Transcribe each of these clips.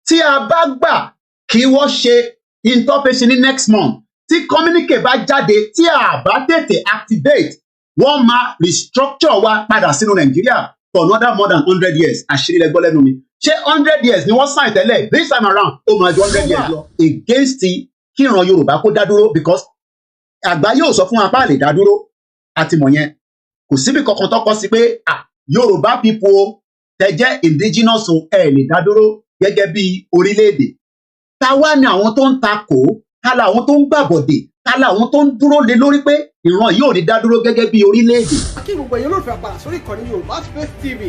tí a bá gbà kí wọ́n ṣe interface ní next month tí communique bá jáde tí a bá tètè activate wọ́n máa restructure wa padà sínú Nàìjíríà for another more than 100 years àṣírí lẹ́gbọ́ lẹ́nu mi ṣé 100 years ni wọ́n sign tẹ́lẹ̀ this time around ó máa ju 100 years lọ against kíran Yorùbá kó dá dúró because àgbáyé ò sọ fún apá lè dá dúró àti mọ̀ yẹn kò síbi kankan tọ́kọ sí pé Yorùbá people tẹ́ jẹ́ indigenous ẹ lè dá dúró gẹ́gẹ́ bí orílẹ̀-èdè táwa ni àwọn tó ń takò tálà àwọn tó ń gbàbọ̀dè tálà àwọn tó ń dúró lé lórí pé ìran yìí ò ní dá dúró gẹ́gẹ́ bí orílẹ̀-èdè. kí gbogbo ẹ̀yin olóòfẹ́ àpàdà sórí ìkànnì Yorùbá Space TV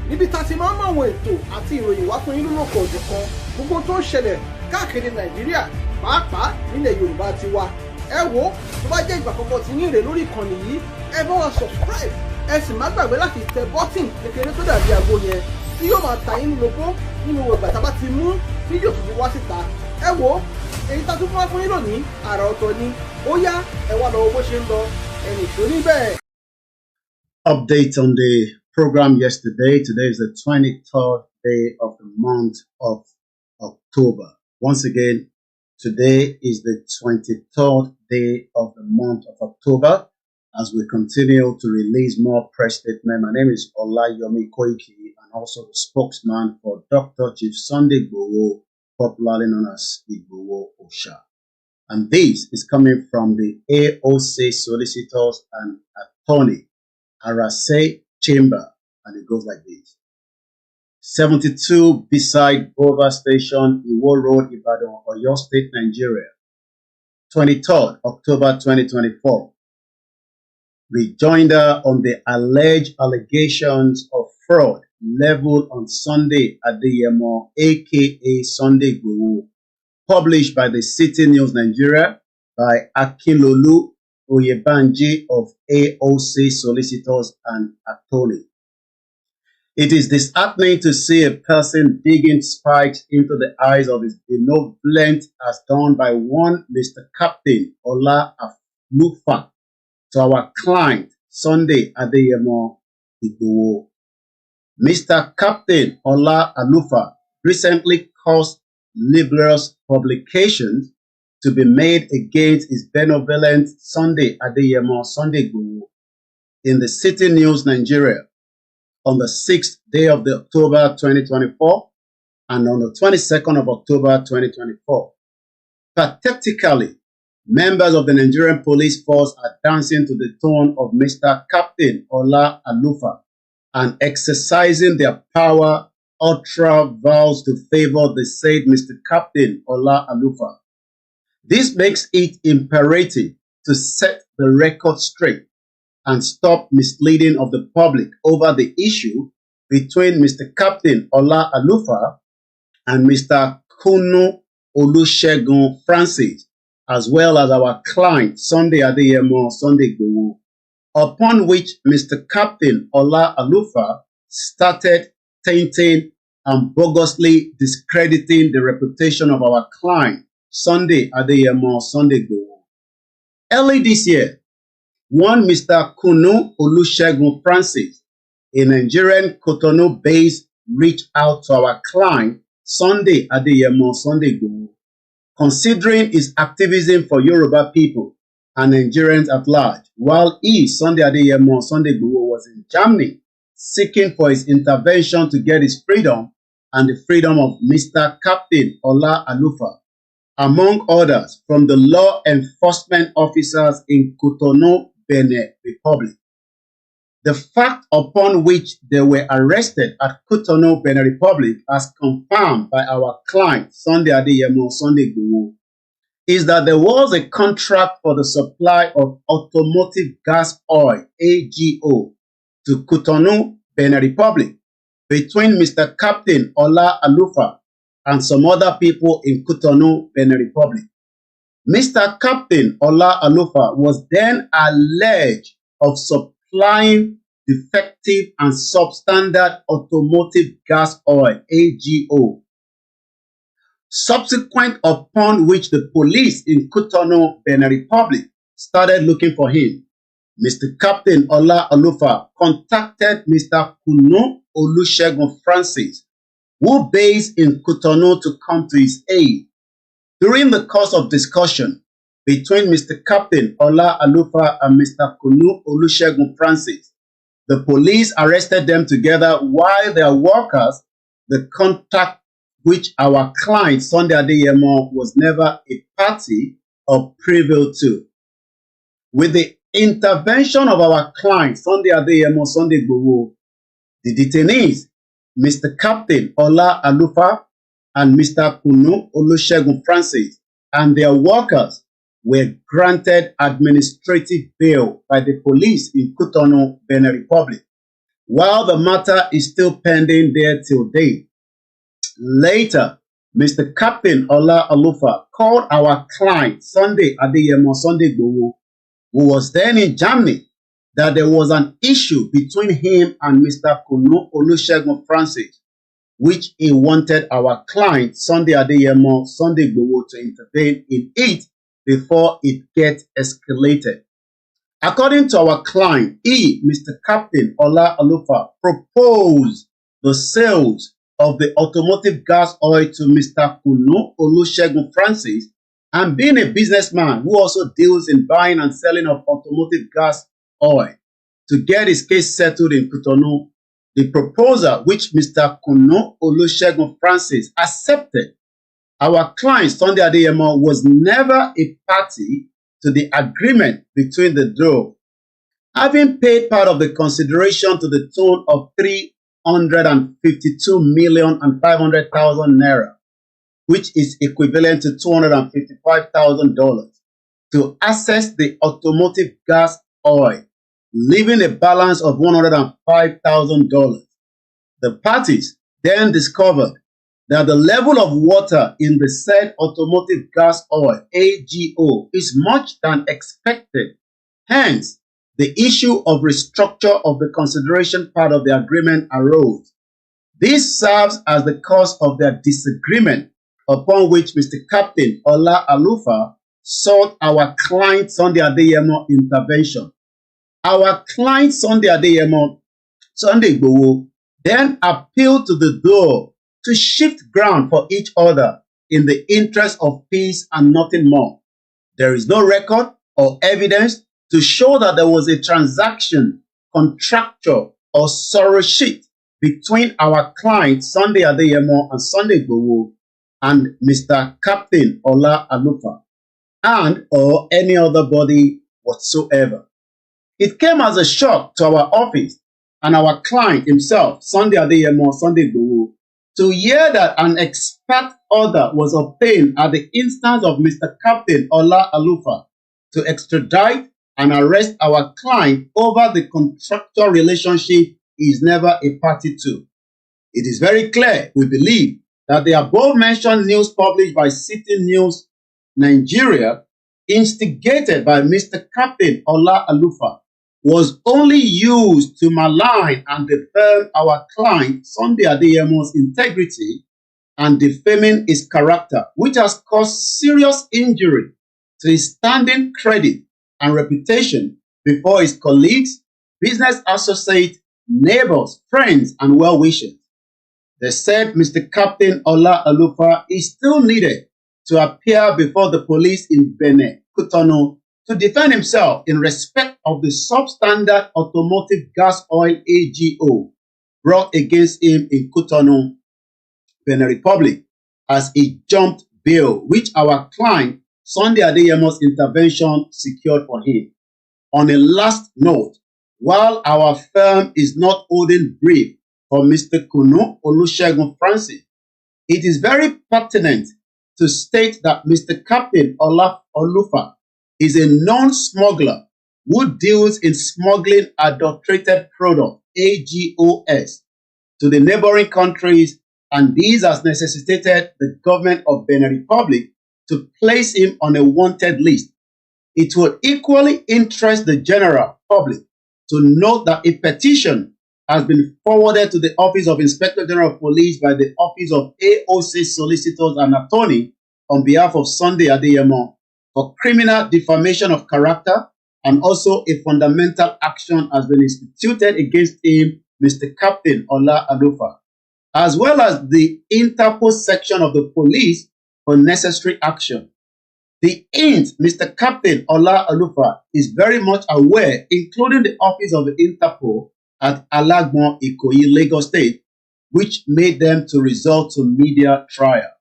níbi tá a ti máa ń mọ àwọn ètò àti ìròyìn wá fún yín lórúkọ òjọ̀kan gbogbo tó ń ṣẹlẹ̀ káàkiri Nàìjíríà pàápàá nílẹ̀ Yorùbá ti wa ẹ wo tó bá jẹ́ ìgbà àkọ́kọ́ tí yín rè lórí ìkànnì yìí ẹ bá wa subscribe ẹ sì má gbàgbé láti tẹ bọ́tìn kékeré tó dàbí àgbo yẹn tí yóò máa ta yín lóko nínú ìgbà tá a bá ti mú fídíò tuntun wá síta ẹ wo èyí tá a tún fún wa fún yín lónìí àrà ọ̀tọ̀ ni ó yá ẹ wá lọ́wọ́ bó ṣe ń lọ ẹnì tó níbẹ̀. Update on the program yesterday. Today is the 23rd day of the month of October. Once again, today is the 23rd day of the month of October as we continue to release more press statements. My name is Oloye KOIKI and also the spokesman for Dr. Chief Sunday Igboho, popularly known as Igboho Osha. And this is coming from the AOC solicitors and attorney, Arase Chamber, and it goes like this. 72 beside Bova Station, Iwo Road, Ibadan, Oyo State, Nigeria. 23rd October 2024. Rejoinder on the alleged allegations of fraud leveled on Sunday Adeyemo, aka Sunday Igboho, published by the City News Nigeria by Akinlolu Oyebanji of AOC Solicitors and Attorney. It is disheartening to see a person digging spikes into the eyes of his benevolent as done by one Mr. Captain Ola Alufa to our client Sunday Adeyemo Igboho. Mr. Captain Ola Alufa recently caused libelous publications to be made against his benevolent Sunday Adeyemo Sunday Igboho in the City News Nigeria on the 6th day of the October 2024 and on the 22nd of October 2024. Pathetically, members of the Nigerian police force are dancing to the tune of Mr. Captain Ola Alufa and exercising their power ultra vows to favor the said Mr. Captain Ola Alufa. This makes it imperative to set the record straight and stop misleading of the public over the issue between Mr. Captain Ola Alufa and Mr. Kunu Olusegun Francis, as well as our client Sunday Adeyemo Sunday Igboho, upon which Mr. Captain Ola Alufa started tainting and bogusly discrediting the reputation of our client Sunday Adeyemo Sunday Igboho. Early this year, one Mr. Kunu Olusegun Francis, a Nigerian Cotonou-based, reached out to our client Sunday Adeyemo Sunday Igboho, considering his activism for Yoruba people and Nigerians at large, while he, Sunday Adeyemo Sunday Igboho, was in Germany seeking for his intervention to get his freedom and the freedom of Mr. Captain Ola Alufa, among others, from the law enforcement officers in Cotonou, Benin Republic. The fact upon which they were arrested at Cotonou, Benin Republic, as confirmed by our client Sunday Adeyemo Sunday Igboho, is that there was a contract for the supply of automotive gas oil (AGO) to Cotonou, Benin Republic, between Mr. Captain Ola Alufa and some other people in Cotonou, Benin Republic. Mr. Captain Ola Alufa was then alleged of supplying defective and substandard automotive gas oil (AGO), subsequent upon which the police in Cotonou, Benin Republic started looking for him. Mr. Captain Ola Alufa contacted Mr. Kunu Olusegun Francis, who based in Cotonou to come to his aid. During the course of discussion between Mr. Captain Ola Alufa and Mr. Kunu Olusegun Francis, the police arrested them together while their workers, the contact which our client Sunday Adeyemo was never a party or privy to. With the intervention of our client Sunday Adeyemo Sunday Igboho, the detainees, Mr. Captain Ola Alufa and Mr. Kunu Olusegun Francis and their workers were granted administrative bail by the police in Cotonou, Benin Republic, while the matter is still pending there till date. Later, Mr. Captain Ola Alufa called our client Sunday Adeyemo Sunday Igboho, who was then in Germany, that there was an issue between him and Mr. Kunu Olusegun Francis, which he wanted our client Sunday Adeyemo Sunday Igboho to intervene in it before it gets escalated. According to our client, he, Mr. Captain Ola Alufa, proposed the sales of the automotive gas oil to Mr. Kunu Olusegun Francis, and being a businessman who also deals in buying and selling of automotive gas oil, to get his case settled in Cotonou, the proposal which Mr. Kunu Olusegun Francis accepted. Our client Sunday Adeyemo was never a party to the agreement between the duo, having paid part of the consideration to the tune of 352,500,000 naira, which is equivalent to $255,000, to access the automotive gas oil, leaving a balance of $105,000. The parties then discovered that the level of water in the said automotive gas oil, AGO, is much than expected. Hence, the issue of restructure of the consideration part of the agreement arose. This serves as the cause of their disagreement, upon which Mr. Captain Ola Alufa sought our client Sunday Adeyemo intervention. Our client Sunday Adeyemo Sunday Igboho then appealed to the duo to shift ground for each other in the interest of peace and nothing more. There is no record or evidence to show that there was a transaction, contractual or Soro sheet between our client Sunday Adeyemo and Sunday Igboho and Mr. Captain Ola Alufa and or any other body whatsoever. It came as a shock to our office and our client himself, Sunday Adeyemo Sunday Igboho, to hear that an expert order was obtained at the instance of Mr. Captain Ola Alufa to extradite and arrest our client over the contractual relationship he is never a party to. It is very clear, we believe, that the above-mentioned news published by City News Nigeria, instigated by Mr. Captain Ola Alufa, was only used to malign and defame our client Sunday Adeyemo's integrity and defaming his character, which has caused serious injury to his standing credit and reputation before his colleagues, business associates, neighbors, friends, and well-wishers. They said Mr. Captain Ola Alufa is still needed to appear before the police in Benin, Cotonou, to defend himself in respect of the substandard automotive gas oil AGO brought against him in Cotonou, Benin Republic, as he jumped bail, which our client Sunday Adeyemo's intervention secured for him. On a last note, while our firm is not holding brief for Mr. Kunu Olusegun Francis, it is very pertinent to state that Mr. Captain Ola Alufa is a known smuggler who deals in smuggling adulterated product, AGOs, to the neighboring countries, and this has necessitated the government of Benin Republic to place him on a wanted list. It will equally interest the general public to note that a petition has been forwarded to the Office of Inspector General of Police by the Office of AOC Solicitors and Attorney on behalf of Sunday Adeyemo for criminal defamation of character, and also a fundamental action has been instituted against him, Mr. Captain Ola Alufa. as well as the Interpol section of the police for necessary action. The hint Mr. Captain Ola Alufa is very much aware, including the office of the Interpol at Alagbon, Ikoyi, Lagos State, which made them to resort to media trial.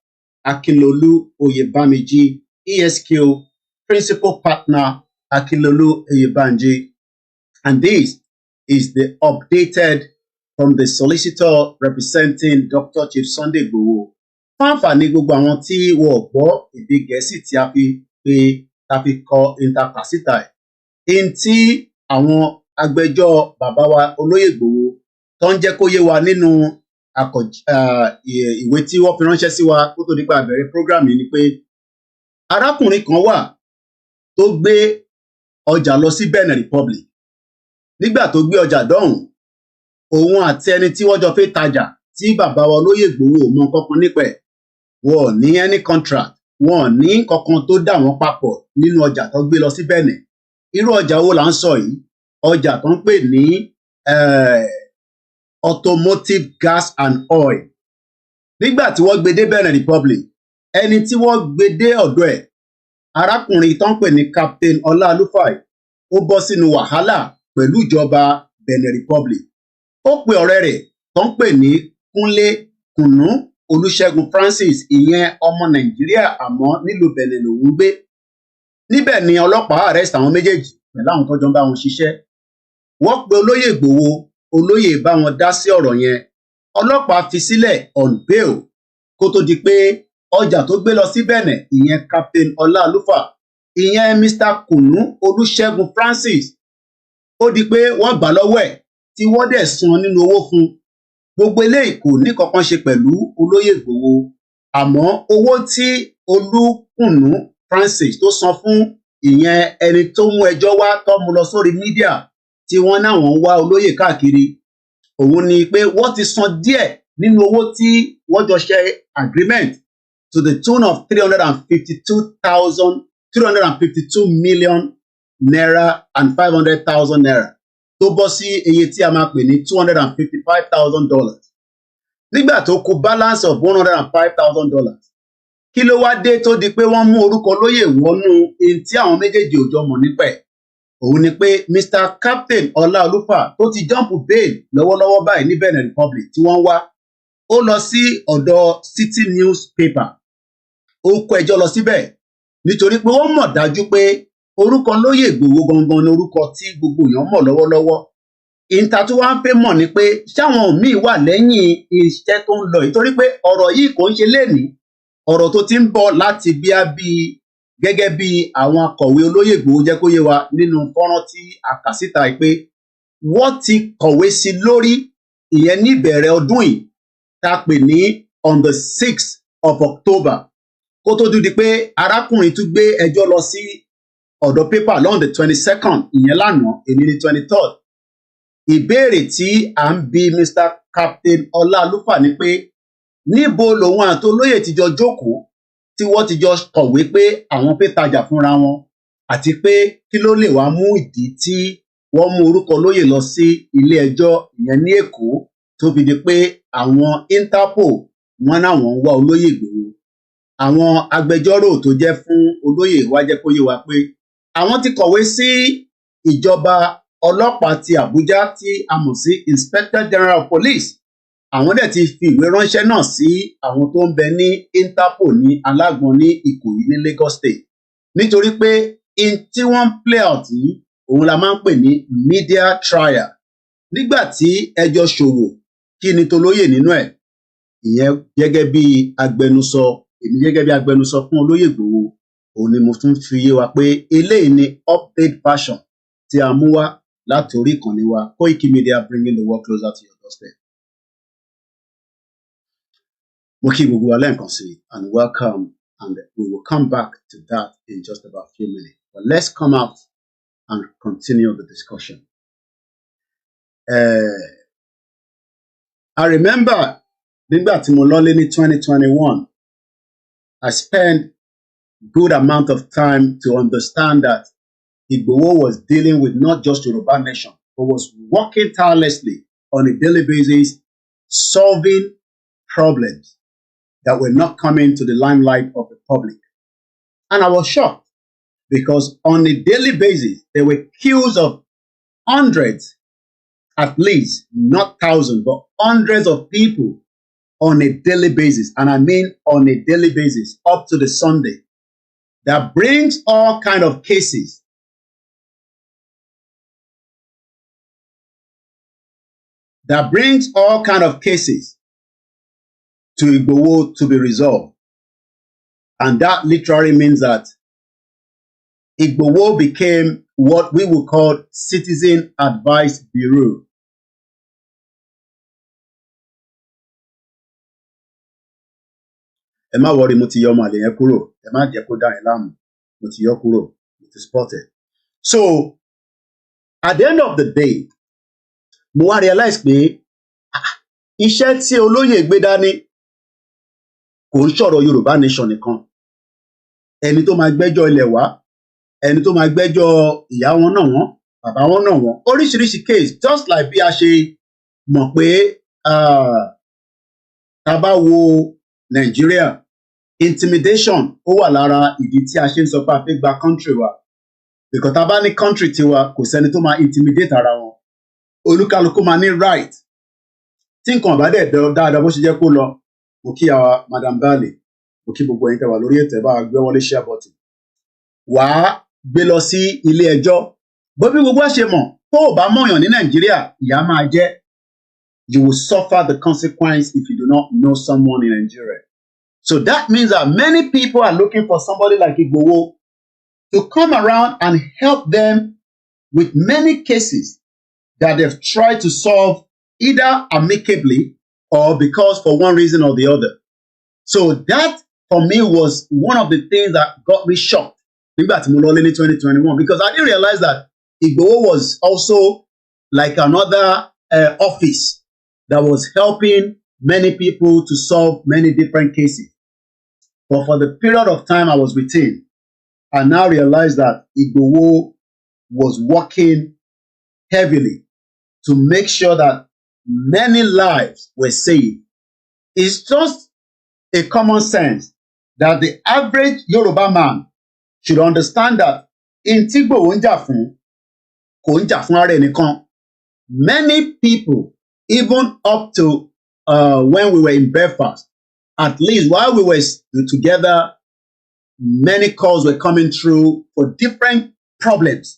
Akinlolu Oyebamiji, ESQ, principal partner, Akinlolu Oyebanji. And this is the updated from the solicitor representing Dr. Chief Sunday Igboho. Fáǹfààní gbogbo àwọn tí wọ́n gbọ́ èdè Gẹ̀ẹ́sì tí a fi kọ intercasita ẹ̀. In tí àwọn agbẹjọ́ bàbá wa Olóyè Igboho tó ń jẹ́ kó yé wa nínú ìwé tí wọ́n fi ránṣẹ́ sí wa kó tó nípa àbẹ̀rẹ̀ program yìí ni pé arákùnrin kan wà tó gbé ọjà lọ sí Benin Republic. Nígbà tó gbé ọjà dọ́hùn, òun àti ẹni tí wọ́n jọ fẹ́ tajà tí bàbá wa Olóyè Igboho ò mọ kankan nípa ẹ̀. Wọn ò ní any contract, wọn ò ní kankan tó dà wọ́n papọ̀ nínú ọjà tó gbé lọ sí Benin. Irú ọjà wo là ń sọ yìí? Ọjà tó ń pè ní automotive gas and oil. Nígbà tí wọ́n gbé dé Benin Republic, ẹni tí wọ́n gbé dé ọ̀dọ̀ ẹ̀, arákùnrin tó ń pè ní Captain Ọlá Alúfàì, ó bọ́ sínú wàhálà pẹ̀lú ìjọba Benin Republic. Ó pe ọ̀rẹ́ rẹ̀ tó ń pè ní Kúnlé Kùnú Olúṣẹ́gun Francis, ìyẹn ọmọ Nàìjíríà àmọ́ nílùú Benin lòún gbé. Níbẹ̀ ni ọlọ́pàá arrest àwọn méjèèjì pẹ̀lú àwọn tó jọ ń bá wọn ṣiṣẹ́. Wọ́n pe Olóyè Igboho, Olóyè bá wọn dá sí ọ̀rọ̀ yẹn. Ọlọ́pàá fi sílẹ̀ on bail kó tó di pé ọjà tó gbé lọ sí Benin, ìyẹn Captain Ọlá Alúfà, ìyẹn Mr. Kùnú Olúṣẹ́gun Francis, ó di pé wọ́n gbà lọ́wọ́ ẹ̀ tí wọ́n dẹ̀ san nínú owó fún. Gbogbo eléyìí kò ní kankan ṣe pẹ̀lú Olóyè Igboho, àmọ́ owó tí Olúkùnú Francis tó san fún ìyẹn ẹni tó mú ẹjọ́ wá tó mú lọ sórí mídíà tí wọ́n náà wọ́n wá olóyè káàkiri, òun ni pé wọ́n ti san díẹ̀ nínú owó tí wọ́n jọ ṣe agreement to the tune of 352 million naira and 500,000 naira. Tó bọ́ sí iye tí a máa pè ní $255,000. Nígbà tó kù balance of $105,000. Kí ló wá dé tó di pé wọ́n mú orúkọ olóyè wọnú in tí àwọn méjèèjì ò jọ mọ̀ nípa ẹ̀? Òun ni pé Mr. Captain Ọlá Olúfà tó ti jump bail lọ́wọ́lọ́wọ́ báyìí ní Benin Republic tí wọ́n wá, ó lọ sí ọ̀dọ̀ City Newspaper. Ó kó ẹjọ́ lọ síbẹ̀ nítorí pé wọ́n mọ̀ dájú pé orúkọ Olóyè Igboho gangan ni orúkọ tí gbogbo èèyàn mọ̀ lọ́wọ́lọ́wọ́. Ìta tó wá ń fẹ́ mọ̀ ni pé ṣáwọn míì wà lẹ́yìn iṣẹ́ tó ń lọ yìí, torí pé ọ̀rọ̀ yìí kò ń ṣe lénìí, ọ̀rọ̀ tó ti ń bọ̀ láti gẹ́gẹ́ bí àwọn akọ̀wé Olóyè Igboho jẹ́ kó yé wa nínú fọ́nrán tí a kà síta pé wọ́n ti kọ̀wé sí lórí ìyẹn ní ìbẹ̀rẹ̀ ọdún yìí tá a pè ní on the 6th of October, kó tó dúdi pé arákùnrin tún gbé ẹjọ́ lọ sí ọ̀dọ̀ pépà lọ́n the 22nd, ìyẹn lánàá, èní ní 23rd. Ìbéèrè tí à ń bi Mr. Captain Ọlá Alúfà ni pé níbo lòun àti olóyè ti jọ jókòó tí wọ́n ti jọ kọ̀wé pé àwọn fẹ́ tajà fúnra wọn, àti pé kí ló lè wá mú ìdí tí wọ́n mú orúkọ olóyè lọ sí ilé ẹjọ́ ìyẹn ní Èkó tó fi di pé àwọn Interpol wọn náà wọ́n ń wá Olóyè Igboho. Àwọn agbẹjọ́rò tó jẹ́ fún olóyè wá jẹ́ kó yé wa pé àwọn ti kọ̀wé sí ìjọba ọlọ́pàá ti Àbújá tí a mọ̀ sí Inspector General of Police. Àwọn dẹ̀ ti fi ìwé ránṣẹ́ náà sí àwọn tó ń bẹ ní Interpol ní Alágbọn ní Ìkòyí ní Lagos State, nítorí pé in tí wọ́n ń play out yìí òun la máa ń pè ní media trial. Nígbà tí ẹjọ́ ṣòwò, kí ni tolóyè nínú ẹ̀? Ìyẹn gẹ́gẹ́ bí agbẹnusọ, èmi gẹ́gẹ́ bí agbẹnusọ fún Olóyè Igboho, òun ni mo tún fi yé wa pé eléyìí ni update version tí a mú wá láti orí ìkànnì wa KOIKI Media, bringing the world closer to your doorstep. Mo kí gbogbo wa lẹ́ẹ̀kan sí and welcome, and we will come back to that in just about a few minutes. But let's come out and continue the discussion. I remember nígbà tí mo lọ́lé ní 2021, I spent good amount of time to understand that Igboho was dealing with not just Yoruba nation, but was working tirelessly on a daily basis, solving problems that were not coming to the limelight of the public. And I was shocked because on a daily basis, there were queues of hundreds, at least, not thousands, but hundreds of people on a daily basis. And I mean on a daily basis, up to the Sunday, that brings all kind of cases. That brings all kind of cases to Igboho to be resolved. And that literally means that Igboho became what we would call Citizen Advice Bureau. Ẹ má worry, mo ti yọ ọmọ àlè yẹn kúrò. Ẹ má jẹ́ kó dá yín láàmú. Mo ti yọ kúrò. It is spotted. So, at the end of the day, mo wá realize pé iṣẹ́ tí Oloye gbé dání kò ń sọ̀rọ̀ Yorùbá nation nìkan. Ẹni tó máa gbẹ́jọ́ ilẹ̀ wá, ẹni tó máa gbẹ́jọ́ ìyá wọn náà wọ́n, bàbá wọn náà wọ́n. Oríṣiríṣi case, just like bí a ṣe mọ̀ pé tá bá wo Nigeria, intimidation ó wà lára ìdí tí a ṣe ń sọ pé a fẹ́ gba country wa. Because tá bá ní country tiwa, kò sẹ́ni tó máa intimidate ara wọn. Olúkálùkù máa ní right. Tí nǹkan bá dẹ̀ dáadáa bó ṣe jẹ́ kó lọ, mo kí àwa Madam Bale, mo kí gbogbo ẹ̀yin tẹ́ wà lórí ètò ẹ̀ bá gbé wọlé share button. Wàá gbé lọ sí ilé ẹjọ́. Bó bí gbogbo ṣe mọ̀, tó o bá mọ̀yàn ní Nàìjíríà, ìyà máa jẹ́. You will suffer the consequence if you do not know someone in Nigeria. So that means that many people are looking for somebody like Igboho to come around and help them with many cases that they've tried to solve either amicably or because for one reason or the other. So that for me was one of the things that got me shocked in 2021, because I didn't realize that Igboho was also like another office that was helping many people to solve many different cases. But for the period of time I was with him, I now realized that Igboho was working heavily to make sure that many lives were saved. It's just a common sense that the average Yoruba man should understand that in Igboho ń jà fún, kò ń jà fún ara ẹnìkan. Many people, even up to when we were in Belfast, at least while we were together, many calls were coming through for different problems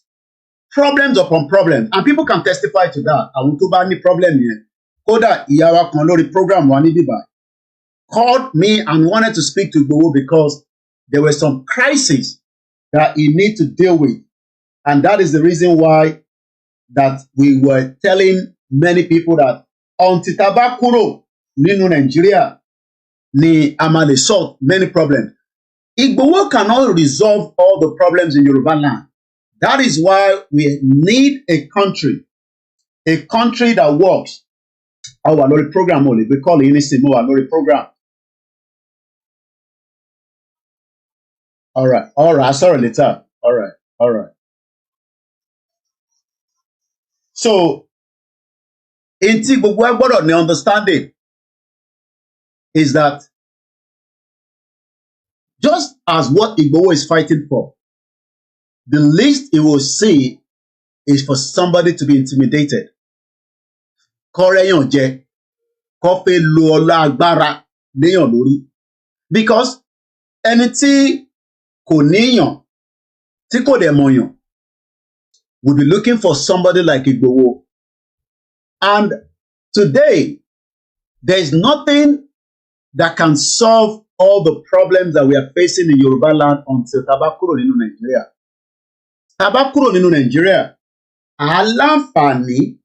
upon problems, and people can testify to that. Àwọn tó bá ní problem yẹn, kódà ìyá wa kan lórí program wa ní bíbá called me and wanted to speak to Igboho because there were some crises that he need to deal with, and that is the reason why that we were telling many people that until tá bá kúrò nínú Nigeria ni a máa lè solve many problems. Igboho cannot resolve all the problems in Yoruba land. That is why we need a country that works. Our lórí program only, we call it anything more lórí program. All right, sorry later. All right. So, in tí gbogbo ẹ gbọ́dọ̀ ní understanding is that just as what Igboho is fighting for, the least he will see is for somebody to be intimidated. Kọ́rẹ́yàn jẹ, kó fẹ́ lo ọlá agbára léyàn lórí. Because ẹni tí kò níyàn, tí kò dẹ̀ mọ̀yàn, will be looking for somebody like Igboho. And today, there is nothing that can solve all the problems that we are facing in Yoruba land until tá bá kúrò nínú Nigeria. Tá bá kúrò nínú Nigeria, a láǹfààní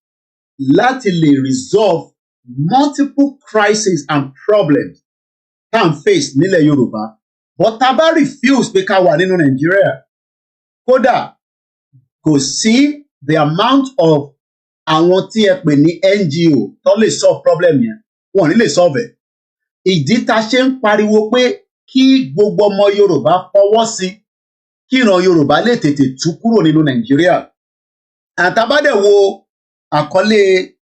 láti lè resolve multiple crises and problems tá ń face nílẹ̀ Yorùbá. But tá bá refuse pé ká wà nínú Nigeria, kódà kò sí the amount of àwọn tí ẹ pè ní NGO tó lè solve problem yẹn, wọn ò ní lè solve ẹ̀. Ìdí tá ṣe ń pariwo pé kí gbogbo ọmọ Yorùbá fọwọ́ sí, kí ìran Yorùbá lè tètè tú kúrò nínú Nàìjíríà. Àtàbádẹ̀ wo àkọlé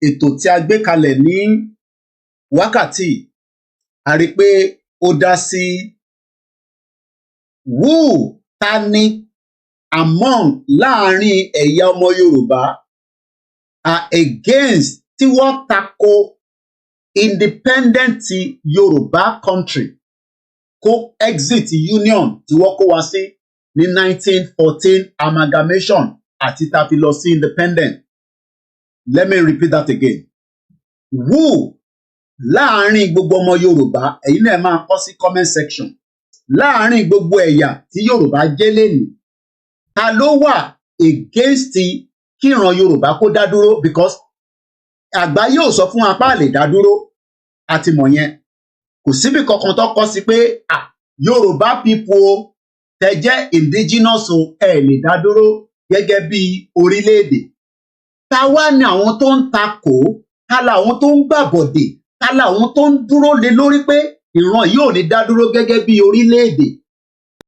ètò tí a gbé kalẹ̀ ní wákàtí a rí pé ó dá sí who ta ni among láàrin ẹ̀yà ọmọ Yorùbá are against tí wọ́n tako independent Yorùbá country kó exit union tí wọ́n kó wá sí ní 1914 amalgamation àti tá fi lọ sí independent. Let me repeat that again. Who láàrin gbogbo ọmọ Yorùbá, ẹ̀yin náà máa kọ sí comment section. Láàrin gbogbo ẹ̀yà tí Yorùbá jẹ́ lẹ́nu, ta ló wà against kíran Yorùbá kó dá dúró, because àgbáyé ò sọ fún apá lè dá dúró, àti mọ̀ yẹn. Kò síbi kankan tó kọ sí pé Yorùbá people tẹ́ jẹ́ indigenous o ẹ lè dá dúró gẹ́gẹ́ bí orílẹ̀-èdè. Ta wá ní àwọn tó ń takò, ta làwọn tó ń gbàbọ̀dè, ta làwọn tó ń dúró lé lórí pé ìran yìí ò ní dá dúró gẹ́gẹ́ bí orílẹ̀-èdè.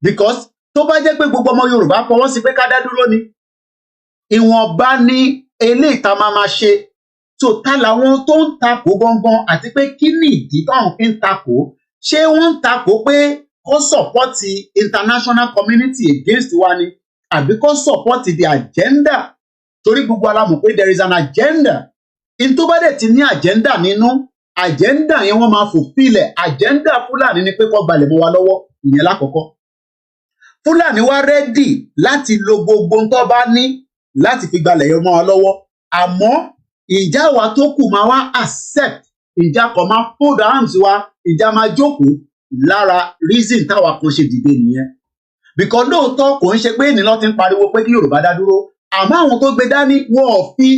Because tó bá jẹ́ pé gbogbo ọmọ Yorùbá fọwọ́ sí pé ká dá dúró ni, ìwọ̀nba ní eléyìí tá máa ṣe. So ta làwọn tó ń takò gangan, àti pé kí ni ìdí táwọn fi ń takò? Ṣé wọ́n ń takò pé kó support international community against wa ni, àbí kó support the agenda? Torí gbogbo ala mọ̀ pé there is an agenda. In tó bá dẹ̀ ti ní agenda nínú, agenda yẹn wọ́n máa fulfill ẹ̀. Agenda Fúlàní ni pé kó gbalẹ̀ mọ́ wa lọ́wọ́, ìyẹn lákọ̀ọ́kọ́. Fúlàní wá ready láti lo gbogbo tó bá ní láti fi gbalẹ̀ yẹn mọ́ wa lọ́wọ́. Àmọ́ ìjà wa tó kù máa wá accept, ìjà kan máa fold arms wa, ìjà máa jókòó lára reason táwa kan ṣe dìde nìyẹn. Because lóòótọ́ kò ń ṣe pé ènìyàn ti ń pariwo pé kí Yorùbá dá dúró, àmọ́ àwọn tó gbé dání wọn ò fi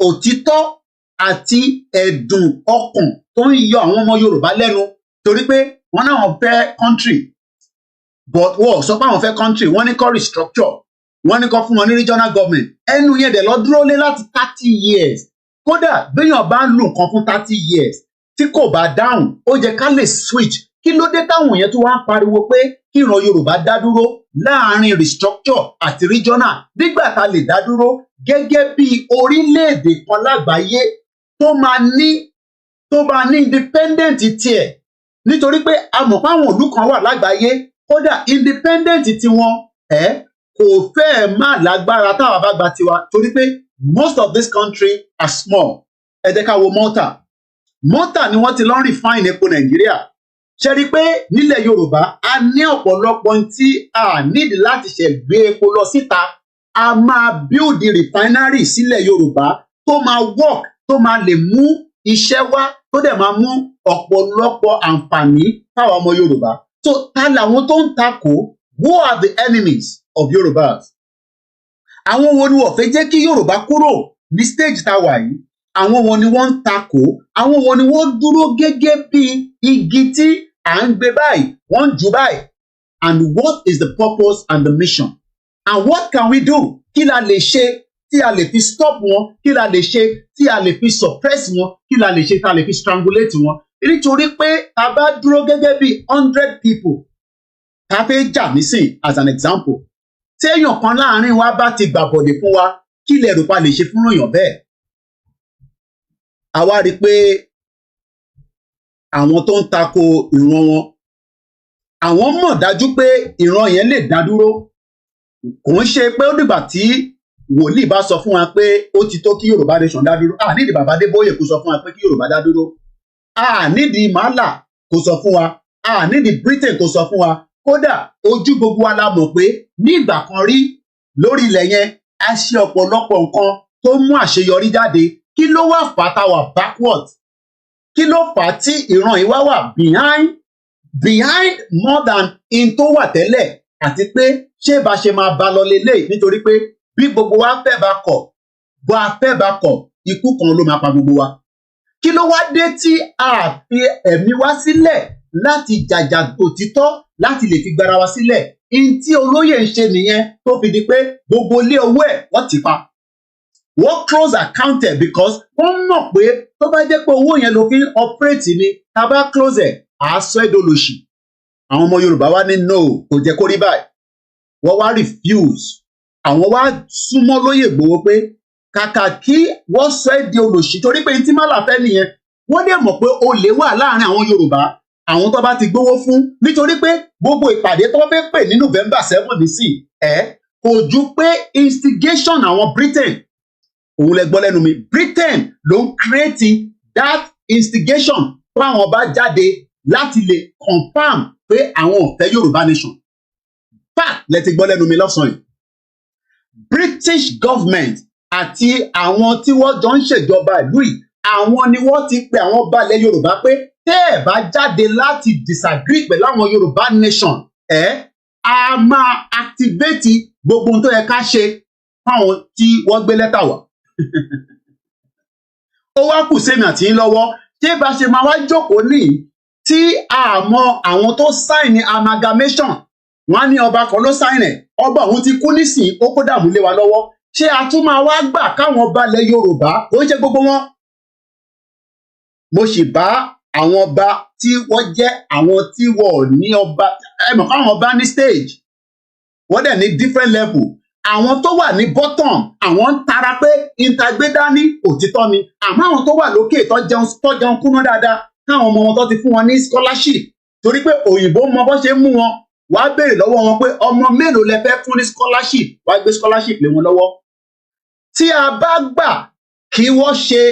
òtítọ́ àti ẹ̀dùn ọkàn tó ń yọ àwọn ọmọ Yorùbá lẹ́nu, torí pé wọ́n náà wọ́n fẹ́ country, but wọ́n sọ pé àwọn fẹ́ country, wọ́n ní kó restructure, wọ́n ní kó fún wọn ní regional government. Ẹnu yẹn dẹ̀ lọ dúró lé láti 30 years. Kódà béèyàn bá ń lò nǹkan fún 30 years tí kò bá dáhùn, ó jẹ́ ká lè switch. Kí ló dé táwọn yẹn tó wá ń pariwo pé kí ìran Yorùbá dá dúró láàrin restructure àti regional, nígbà tá lè dá dúró gẹ́gẹ́ bí orílẹ̀-èdè kan lágbàáyé tó máa ní independent tiẹ̀, nítorí pé a mọ̀ pé àwọn ìlú kan wà lágbàáyé kódà independent tiwọn kò fẹ́ẹ̀ má lágbára táwa bá gba tiwa, torí pé most of this country are small. Ẹ jẹ́ ká wo Malta. Malta ni wọ́n ti lọ refine epo Nàìjíríà. Ṣé rí pé nílẹ̀ Yorùbá a ní ọ̀pọ̀lọpọ̀ tí a need láti ṣe gbé epo lọ síta. A máa build refinery sílẹ̀ Yorùbá tó máa work, tó máa lè mú iṣẹ́ wá, tó dẹ̀ máa mú ọ̀pọ̀lọpọ̀ àǹfààní fáwọn ọmọ Yorùbá. So ta làwọn tó ń takò? Who are the enemies of Yorùbás? Àwọn wo ni wọ́n fẹ́ jẹ́ kí Yorùbá kúrò ní stage tá wà yìí? Àwọn wo ni wọ́n ń takò? Àwọn wo ni wọ́n dúró gẹ́gẹ́ bí igi tí à ń gbé báyìí, wọ́n ń jù báyìí? And what is the purpose and the mission? And what can we do? Kí la lè ṣe tí a lè fi stop wọn? Kí la lè ṣe tí a lè fi suppress wọn? Kí la lè ṣe tí a lè fi strangulate wọn? Nítorí pé a bá dúró gẹ́gẹ́ bí 100 people, ká fẹ́ jà nísìn as an example. Tí èèyàn kan láàrin wa bá ti gbàbọ̀dè fún wa, kí lẹ rò pa lè ṣe fún èèyàn bẹ́ẹ̀? A wá rí pé àwọn tó ń tako ìran wọn, àwọn mọ̀ dájú pé ìran yẹn lè dá dúró. Kò ń ṣe pé ó dìgbà tí wòlíì bá sọ fún wa pé ó ti tó kí Yorùbá nation dá dúró. A nídìí bàbá Adébóyè kó sọ fún wa pé kí Yorùbá dá dúró. A nídìí Màálà kó sọ fún wa. A nídìí Britain kó sọ fún wa. Kódà ojú gbogbo wa la mọ̀ pé ní ìgbà kan rí lórí ilẹ̀ yẹn a ṣe ọ̀pọ̀lọpọ̀ nǹkan tó mú àṣeyọrí jáde. Kí ló wá fà tá wà backward? Kí ló fà tí ìran yìí wá wà behind more than in tó wà tẹ́lẹ̀? Àti pé ṣé bá ṣe máa bá lọ lélẹ̀, nítorí pé bí gbogbo wa fẹ́ bá kọ̀, bá fẹ́ bá kọ̀, ikú kan ló máa pa gbogbo wa. Kí ló wá dé tí a fi ẹ̀mí wá sílẹ̀ láti jàjà òtítọ́, láti lè fi gbára wa sílẹ̀? In tí Olóyè ń ṣe nìyẹn tó fi di pé gbogbo ilé owó ẹ̀ wọ́n ti pa. Wọ́n close account ẹ̀ because wọ́n mọ̀ pé tó bá jẹ́ pé owó yẹn ló fi ń operate ni, tá bá close ẹ̀ àá sọ ẹ́ dolóṣì. Àwọn ọmọ Yorùbá wá ní no, kò jẹ́ kó rí báyìí. Wọ́n wá refuse. Àwọn wá súnmọ́ Olóyè Ìgbòho pé kàkà kí wọ́n sọ ẹ́ di olóṣì, torí pé tí Màálà fẹ́ nìyẹn. Wọ́n dẹ̀ mọ̀ pé olè wà láàrin àwọn Yorùbá. àwọn tó bá ti gbowó fún, nítorí pé gbogbo ìpàdé tó fẹ́ pè ní November 7 nísìn kò ju pé instigation àwọn Britain, òun lẹ gbọ́ lẹ́nu mi, Britain ló ń create that instigation tó àwọn bá jáde láti lè confirm pé àwọn ò fẹ́ Yorùbá nation. Fact lẹ ti gbọ́ lẹ́nu mi lọ́sàn-án yìí. British government àti àwọn tí wọ́n jọ ń ṣèjọba ìlú yìí, àwọn ni wọ́n ti pe àwọn ọba ilẹ̀ Yorùbá pé tẹ́ ẹ̀ bá jáde láti disagree pẹ̀lú àwọn Yorùbá nation, a máa activate gbogbo ohun tó yẹ ká ṣe fáwọn tí wọ́n gbé lẹ́tà wá. Ó wá kù sẹ́mi àti yín lọ́wọ́, ṣé bá ṣe máa wá jókòó ní tí àmọ́ àwọn tó sign amalgamation, wọ́n á ní ọba kan ló sign ẹ̀, ọba òun ti kú nísìnyí, ó kó dààmú lé wa lọ́wọ́. Ṣé a tún máa wá gbà káwọn ọba ilẹ̀ Yorùbá, ó ń ṣe gbogbo wọn? Mo sì bá àwọn ọba tí wọ́n jẹ́ àwọn tí wọ́n ní ọba, mọ̀ káwọn ọba ní stage, wọ́n dẹ̀ ní different level. Àwọn tó wà ní bottom, àwọn ń tara pé ìtagbédá ní òtítọ́ ni, àmọ́ àwọn tó wà lókè tó jẹun kúná dáadáa, káwọn ọmọ wọn tó ti fún wọn ní scholarship, torí pé òyìnbó mọ bó ṣe mú wọn, wàá béèrè lọ́wọ́ wọn pé ọmọ mélòó lẹ fẹ́ fún ní scholarship, wàá gbé scholarship lé wọn lọ́wọ́. Tí a bá gbà kí wọ́n ṣe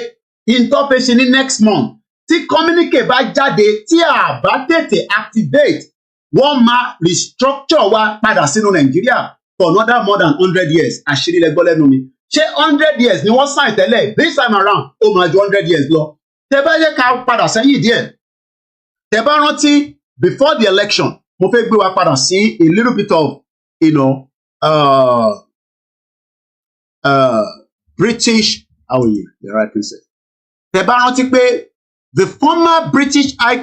interface ní next month, tí communique bá jáde, tí a bá tètè activate, wọ́n máa restructure wa padà sínú Nàìjíríà for another more than 100 years. Àṣírí lẹ gbọ́ lẹ́nu mi. Ṣé 100 years ni wọ́n sign tẹ́lẹ̀? This time around, ó máa ju 100 years lọ. Tẹ́ bá yẹ ká padà sẹ́yìn díẹ̀. Tẹ́ bá rántí before the election, mo fẹ́ gbé wa padà sí a little bit of, British, how are you? The right person. Tẹ́ bá rántí pé the former British High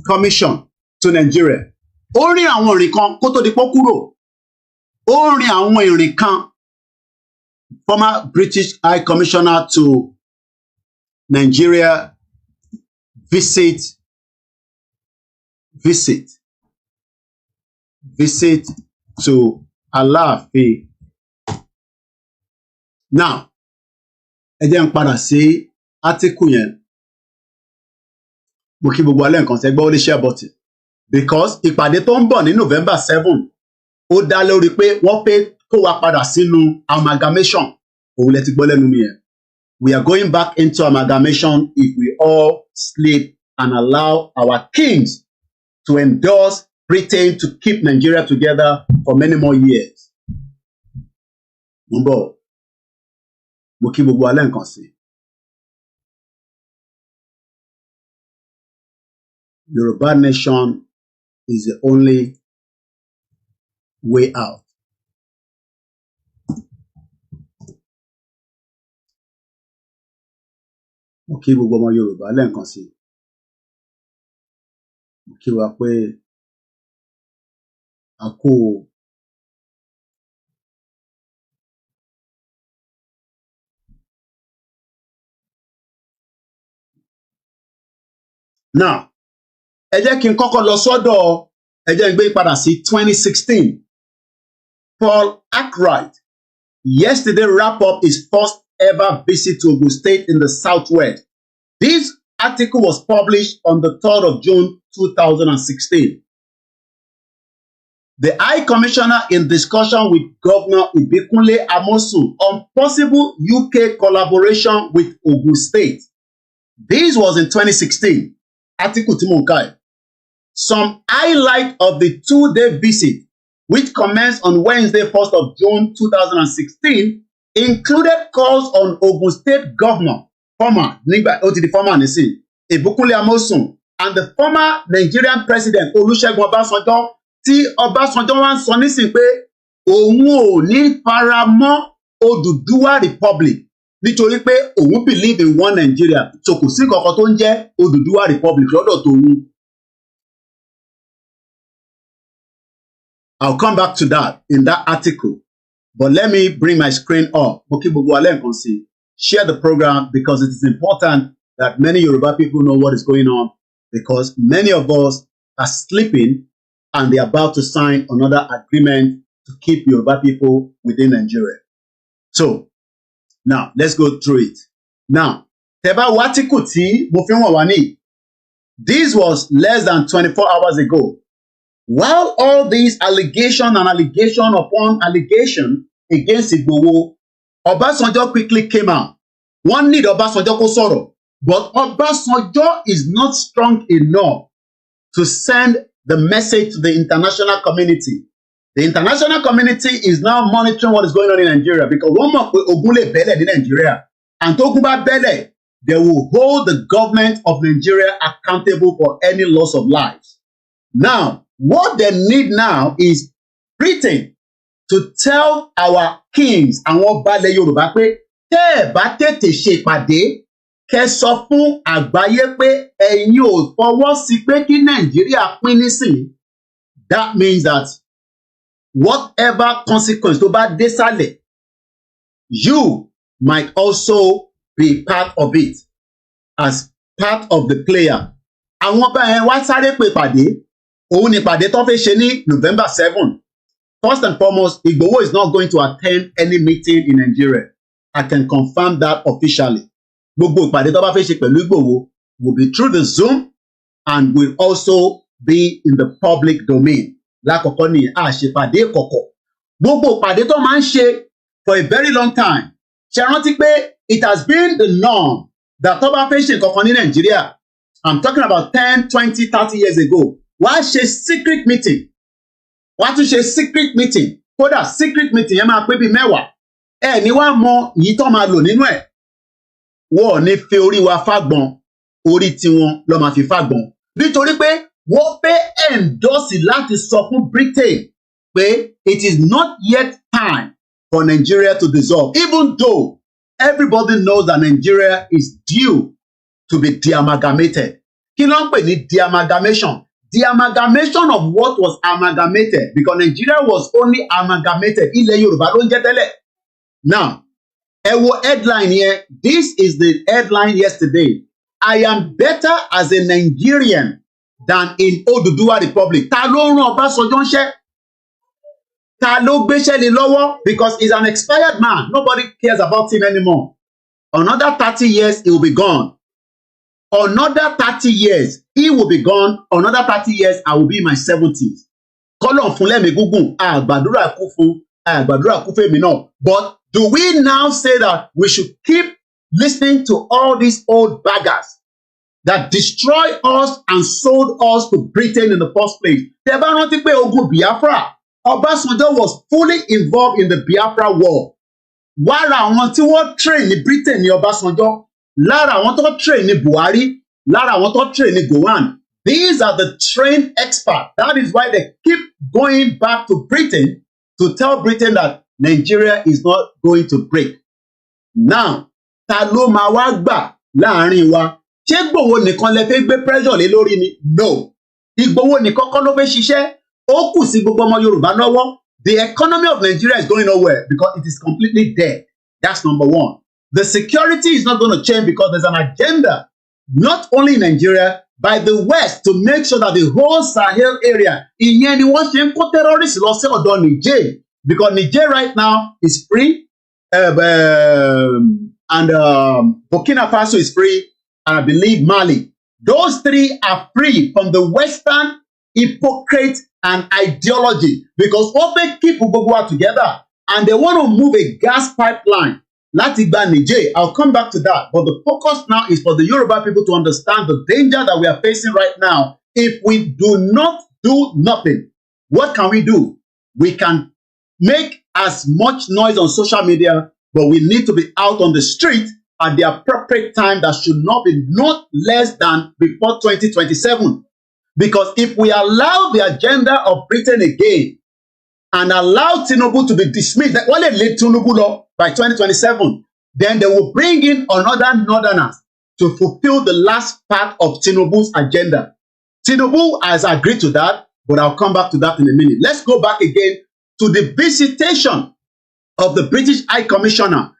Commission to Nigeria, ó rin àwọn ìrìn kan kó tó di pé kúrò. Ó rin àwọn ìrìn kan, former British High Commissioner to Nigeria visit to Aláàfin. Now, ẹ jẹ́ n padà sí article yẹn. Mo kí gbogbo alẹ́ nǹkan ṣe gbọ́ ó lè share button. Because ìpàdé tó ń bọ̀ ní November 7, ó dá lórí pé wọ́n fẹ́ kó wa padà sínú amalgamation. Òun lẹ ti gbọ́ lẹ́nu mi yẹn. We are going back into amalgamation if we all sleep and allow our kings to endorse Britain to keep Nigeria together for many more years. Mo ń bọ̀. Mo kí gbogbo alẹ́ nǹkan sí. Yoruba nation is the only way out. Mo kí gbogbo ọmọ Yorùbá lẹ́ẹ̀kan sí. Mo kí wa pé a kú now, ẹ jẹ́ kí n kọ́kọ́ lọ sọ́dọ̀, ẹ jẹ́ n gbé padà sí 2016. Paul Arkwright yesterday wrapped up his first ever visit to Ogun State in the Southwest. This article was published on the 3rd of June 2016. The High Commissioner in discussion with Governor Ibikunle Amosun on possible UK collaboration with Ogun State. This was in 2016. Article tí mò ń kà ẹ́. Some highlight of the two-day visit, which commenced on Wednesday, 1st of June 2016, included calls on Ogun State Governor, former nísìn, Ibikunle Amosun, and the former Nigerian President Olusegun Obasanjo, tí Ọbásanjọ́ wá ń sọ nísìn pé òun ò ní fara mọ́ Odùduwà Republic nítorí pé òun believe in one Nigeria, so kò sí kankan tó ń jẹ́ Odùduwà Republic lọ́dọ̀ tòun. I'll come back to that in that article, but let me bring my screen up. Mo kí gbogbo alẹ́ nǹkan sí. Share the program because it is important that many Yoruba people know what is going on, because many of us are sleeping and they're about to sign another agreement to keep Yoruba people within Nigeria. So, now, let's go through it. Now, Tẹ́ bá wo article tí mo fi wọ̀n wá ní. This was less than 24 hours ago. While all these allegation upon allegation against Igboho, Obasanjo quickly came out. One need Obasanjo kó sọ̀rọ̀, but Obasanjo is not strong enough to send the message to the international community. The international community is now monitoring what is going on in Nigeria because one more ogun lè bẹ́lẹ̀ ní Nigeria, and tó ogun bá bẹ́lẹ̀, they will hold the government of Nigeria accountable for any loss of lives. Now, what they need now is Britain to tell our kings and what Ile Yoruba pé tẹ́ ẹ bá tètè ṣe ìpàdé kẹ́ sọ fún àgbáyé pé ẹ̀yin ò fọwọ́ sí pé kí Nàìjíríà pín nísìn. That means that whatever consequence tó bá dé sálẹ̀, you might also be part of it as part of the player. Àwọn ọba yẹn wá sáré pé ìpàdé. Òun ni ìpàdé tó fẹ́ ṣe ní November 7. First and foremost, Igboho is not going to attend any meeting in Nigeria. I can confirm that officially. Gbogbo ìpàdé tó bá fẹ́ ṣe pẹ̀lú Igboho will be through the Zoom and will also be in the public domain. Lákọ̀ọ́kọ́ ni àṣepàdé kọ̀kọ̀. Gbogbo ìpàdé tó máa ń ṣe for a very long time. Ṣé rántí pé it has been the norm that tó bá fẹ́ ṣe nǹkan kan ní Nigeria. I'm talking about 10, 20, 30 years ago. Wá ṣe secret meeting. Wá tún ṣe secret meeting. Kódà secret meeting yẹn máa pé bíi 10. Ẹ ní wá mọ èyí tó máa lò nínú ẹ̀. Wọ́n ní fi orí wa fágbọn, orí tiwọn ló máa fi fágbọn. Nítorí pé wọ́n fẹ́ endorse láti sọ fún Britain pé it is not yet time for Nigeria to dissolve, even though everybody knows that Nigeria is due to be deamalgamated. Kí ló ń pè ní deamalgamation? The amalgamation of what was amalgamated, because Nigeria was only amalgamated. Ile Yoruba ló ń jẹ́ tẹ́lẹ̀. Now, ẹ wo headline here. This is the headline yesterday. I am better as a Nigerian than in Oduduwa Republic. Ta ló rán Ọbásanjọ́ ńṣẹ́? Ta ló gbéṣẹ́ lé lọ́wọ́? Because he's an expired man. Nobody cares about him anymore. Another 30 years, he will be gone. Another 30 years, he will be gone. Another 30 years, I will be in my 70s. Kọ́lọ̀ fún lẹ́mìí gúngùn, àgbàdúrà kú fún, àgbàdúrà kú fèmí náà. But do we now say that we should keep listening to all these old baggers that destroyed us and sold us to Britain in the first place? Tẹ́ bá rántí pé ogun Biafra, Obasanjo was fully involved in the Biafra war. Wàrà àwọn tí wọ́n train ní Britain ní Obasanjo. Lára àwọn tó train ní Buhari, lára àwọn tó train ní Gowon. These are the trained experts. That is why they keep going back to Britain to tell Britain that Nigeria is not going to break. Now, ta ló máa wá gbà láàrin wa? Ṣé Igboho nìkan lẹ fẹ́ gbé pressure lé lórí ni? No. Igboho nìkan kọ́ ló fẹ́ ṣiṣẹ́. Ó kù sí gbogbo ọmọ Yorùbá lọ́wọ́. The economy of Nigeria is going nowhere because it is completely dead. That's number one. The security is not going to change because there's an agenda, not only in Nigeria, by the West to make sure that the whole Sahel area, ìyẹn ni wọ́n ṣe ń kó terrorists lọ sí ọ̀dọ̀ Niger, because Niger right now is free, and Burkina Faso is free, and I believe Mali. Those three are free from the Western hypocrite and ideology because wọ́n fẹ́ keep gbogbo wa together and they want to move a gas pipeline. Láti gba Niger, I'll come back to that. But the focus now is for the Yoruba people to understand the danger that we are facing right now. If we do not do nothing, what can we do? We can make as much noise on social media, but we need to be out on the street at the appropriate time that should not be not less than before 2027. Because if we allow the agenda of Britain again and allow Tinubu to be dismissed, wọ́n lè lé Tinubu lọ by 2027, then they will bring in another northerners to fulfill the last part of Tinubu's agenda. Tinubu has agreed to that, but I'll come back to that in a minute. Let's go back again to the visitation of the British High Commissioner.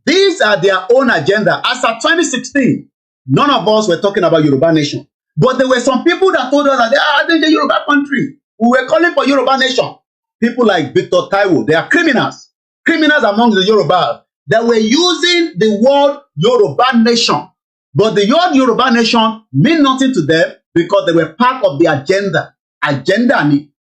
These are their own agenda. As of 2016, none of us were talking about Yoruba nation. But there were some people that told us that they are in the Yoruba country. We were calling for Yoruba nation. People like Victor Taiwo, they are criminals. Criminals among the Yoruba that were using the word Yoruba nation But the old Yoruba nation mean nothing to them because they were part of the agenda.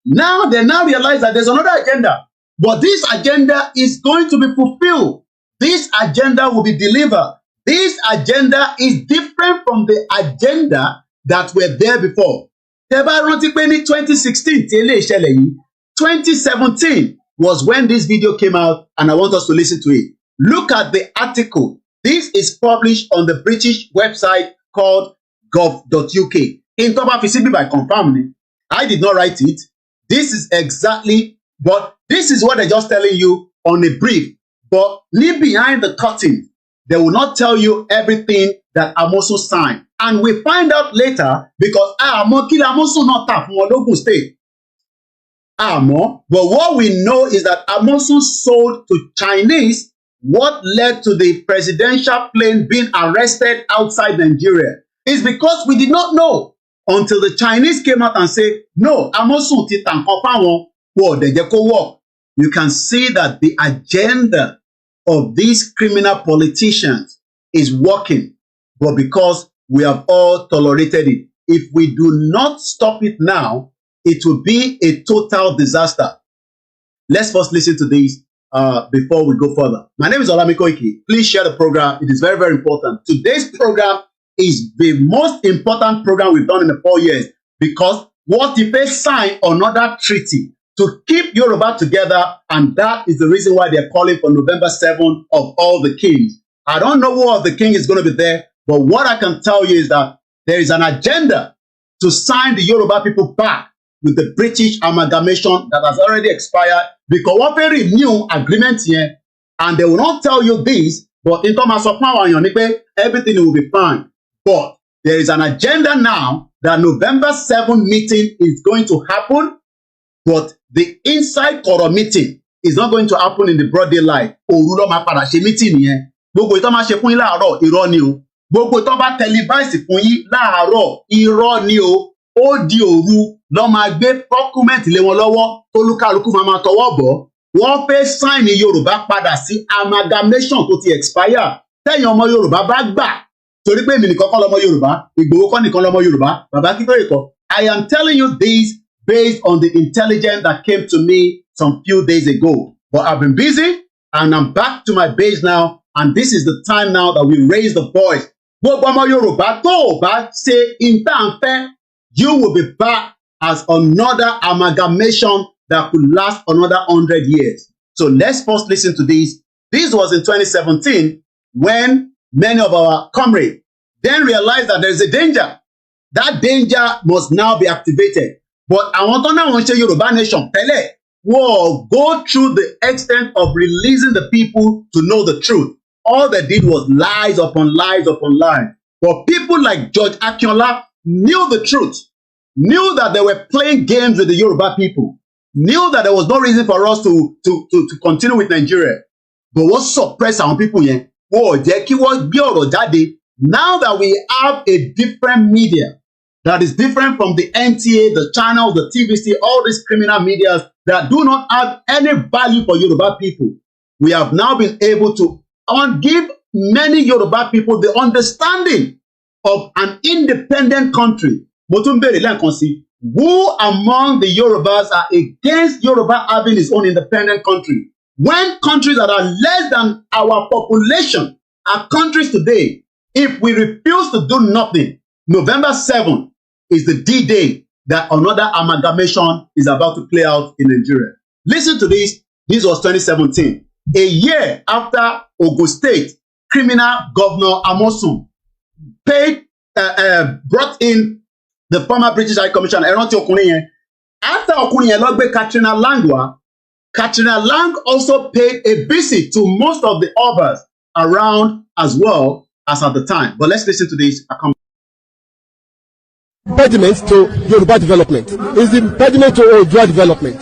Now they realize that there's another agenda. But this agenda is going to be fulfilled. This agenda will be delivered. This agenda is different from the agenda that were there before. Tẹ́ bá rántí pé ní 2016 tí eléyìí ṣẹlẹ̀ yìí, 2017 was when this video came out, and I want us to listen to it. Look at the article. This is published on the British website called gov.uk. In tó bá fi síbí by confirm ni. I did not write it. This is exactly, but this is what they're just telling you on a brief. But leave behind the curtain, they will not tell you everything that Amosun signed. And we find out later because Amosun not tap from Ogun State. But what we know is that Amosun sold to Chinese what led to the presidential plane being arrested outside Nigeria. It's because we did not know until the Chinese came out and said, no, Amosun ti tan kan fáwọn, wo de jẹ́ kó work. You can see that the agenda of these criminal politicians is working, but because we have all tolerated it. If we do not stop it now, it will be a total disaster. Let's first listen to this before we go further. My name is KOIKI. Please share the program. It is very, very important. Today's program is the most important program we've done in the 4 years because what if they sign another treaty to keep Yoruba together, and that is the reason why they're calling for November 7th of all the kings. I don't know who of the king is going to be there, but what I can tell you is that there is an agenda to sign the Yoruba people back with the British amalgamation that has already expired because what very new agreement here, and they will not tell you this, but in terms of power, everything will be fine. But there is an agenda now that November 7th meeting is going to happen, but the inside Koro meeting is not going to happen in the broad daylight. Òru ma padà ṣe meeting yẹn. Gbogbo ìtọ́ máa ṣe fún yín láàárọ̀, irọ́ ni o. Gbogbo ìtọ́ bá televise fún yín láàárọ̀, irọ́ ni o. Ó di òru lọ́ máa gbé document lé wọn lọ́wọ́ tó lúkálùkù máa tọwọ́ bọ̀. Wọ́n fẹ́ sign Yorùbá padà sí amalgamation tó ti expire. Tẹ́yìn ọmọ Yorùbá bá gbà. Torí pé èmi nìkan kọ́ lọ́mọ Yorùbá, Igboho kọ́ nìkan lọ́mọ Yorùbá, bàbá Kítóyè kọ́. I am telling you this based on the intelligence that came to me some few days ago. But I've been busy and I'm back to my base now, and this is the time now that we raise the voice. Gbogbo ọmọ Yorùbá tó bá ṣe ìtànfẹ́, you will be back as another amalgamation that could last another 100 years. So let's first listen to this. This was in 2017 when many of our comrades then realized that there is a danger. That danger must now be activated. But àwọn tó náà wọ́n ṣe Yorùbá nation tẹ́lẹ̀ will go through the extent of releasing the people to know the truth. All they did was lies upon lies upon lies. But people like George Akinola knew the truth, knew that they were playing games with the Yoruba people, knew that there was no reason for us to continue with Nigeria. But what suppressed àwọn people yẹn? Wọ́n jẹ́ kí wọ́n gbé ọ̀rọ̀ jáde. Now that we have a different media that is different from the NTA, the channel, the TVC, all these criminal medias that do not have any value for Yoruba people, we have now been able to give many Yoruba people the understanding of an independent country. Who among the Yorubas are against Yoruba having its own independent country? When countries that are less than our population are countries today, if we refuse to do nothing, November 7th is the D-Day that another amalgamation is about to play out in Nigeria. Listen to this. This was 2017. A year after Ogun State criminal governor Amosun brought in the former British High Commissioner Eranti Okunrin. After Okunrin lọ gbé Katrina Langwa, Katrina Lang also paid a visit to most of the obas around as well as at the time. But let's listen to this. Impediment to Yoruba development is the impediment to Oodua development.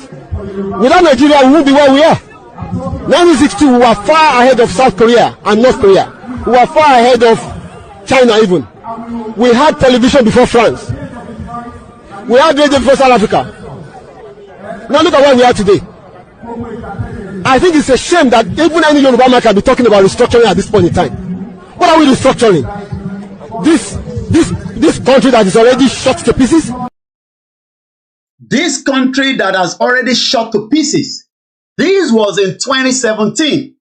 Without Nigeria, we won't be where we are. 1962, we were far ahead of South Korea and North Korea. We were far ahead of China even. We had television before France. We had radio before South Africa. Now look at where we are today. I think it's a shame that even any Yoruba man can be talking about restructuring at this point in time. What are we restructuring? this country that is already shot to pieces? This country that has already shot to pieces. This was in 2017.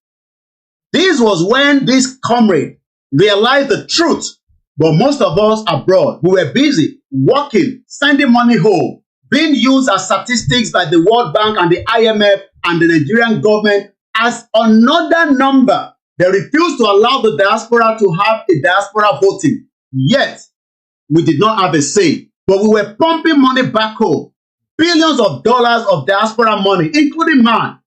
This was when this comrade realized the truth. But most of us abroad, we were busy working, sending money home, being used as statistics by the World Bank and the IMF and the Nigerian government as another number. They refused to allow the diaspora to have a diaspora voting. Yet, we did not have a say. But we were pumping money back home. Billions of dollars of diaspora money, including mine,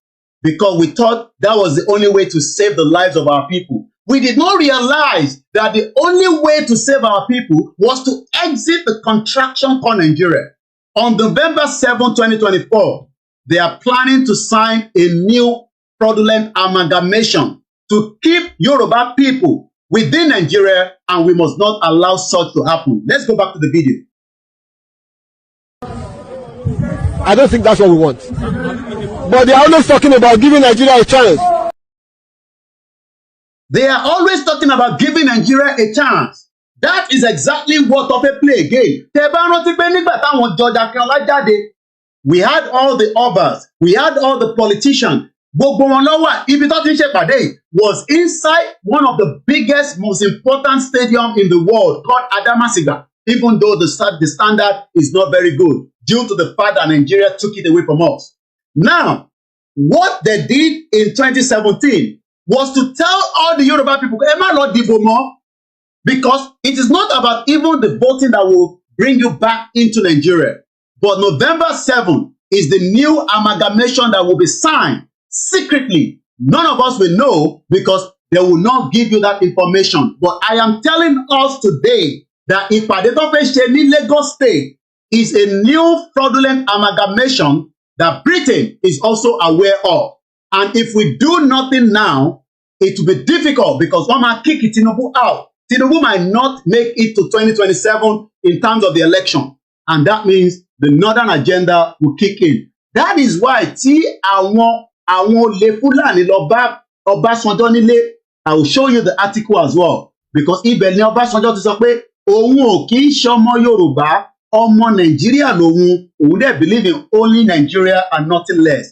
because we thought that was the only way to save the lives of our people. We did not realize that the only way to save our people was to exit the contraction called Nigeria. On November 7, 2024, they are planning to sign a new fraudulent amalgamation to keep Yoruba people within Nigeria, and we must not allow such to happen. Let's go back to the video. I don't think that's what we want. But they are always talking about giving Nigeria a chance. They are always talking about giving Nigeria a chance. That is exactly what Tope play again. We had all the obas, we had all the politicians. Was inside one of the biggest, most important stadium in the world called Adamasiga, even though the standard is not very good due to the fact that Nigeria took it away from us. Now, what they did in 2017 was to tell all the Yoruba people, Emma Lord Dibomo, because it is not about even the voting that will bring you back into Nigeria. But November 7 is the new amalgamation that will be signed secretly. None of us will know because they will not give you that information. But I am telling us today that if Lagos State is a new fraudulent amalgamation that Britain is also aware of. And if we do nothing now, it will be difficult because one might kick Tinubu out. Tinubu might not make it to 2027 in terms of the election. And that means the northern agenda will kick in. That is why Awon Fulani Obasanjo nílé. I will show you the article as well. Because ibẹ̀ ni Obasanjo ti sọ pé òun ò kì í ṣọmọ Yorùbá, ọmọ Nàìjíríà lòun. Òun dẹ̀ believe in only Nigeria and nothing less.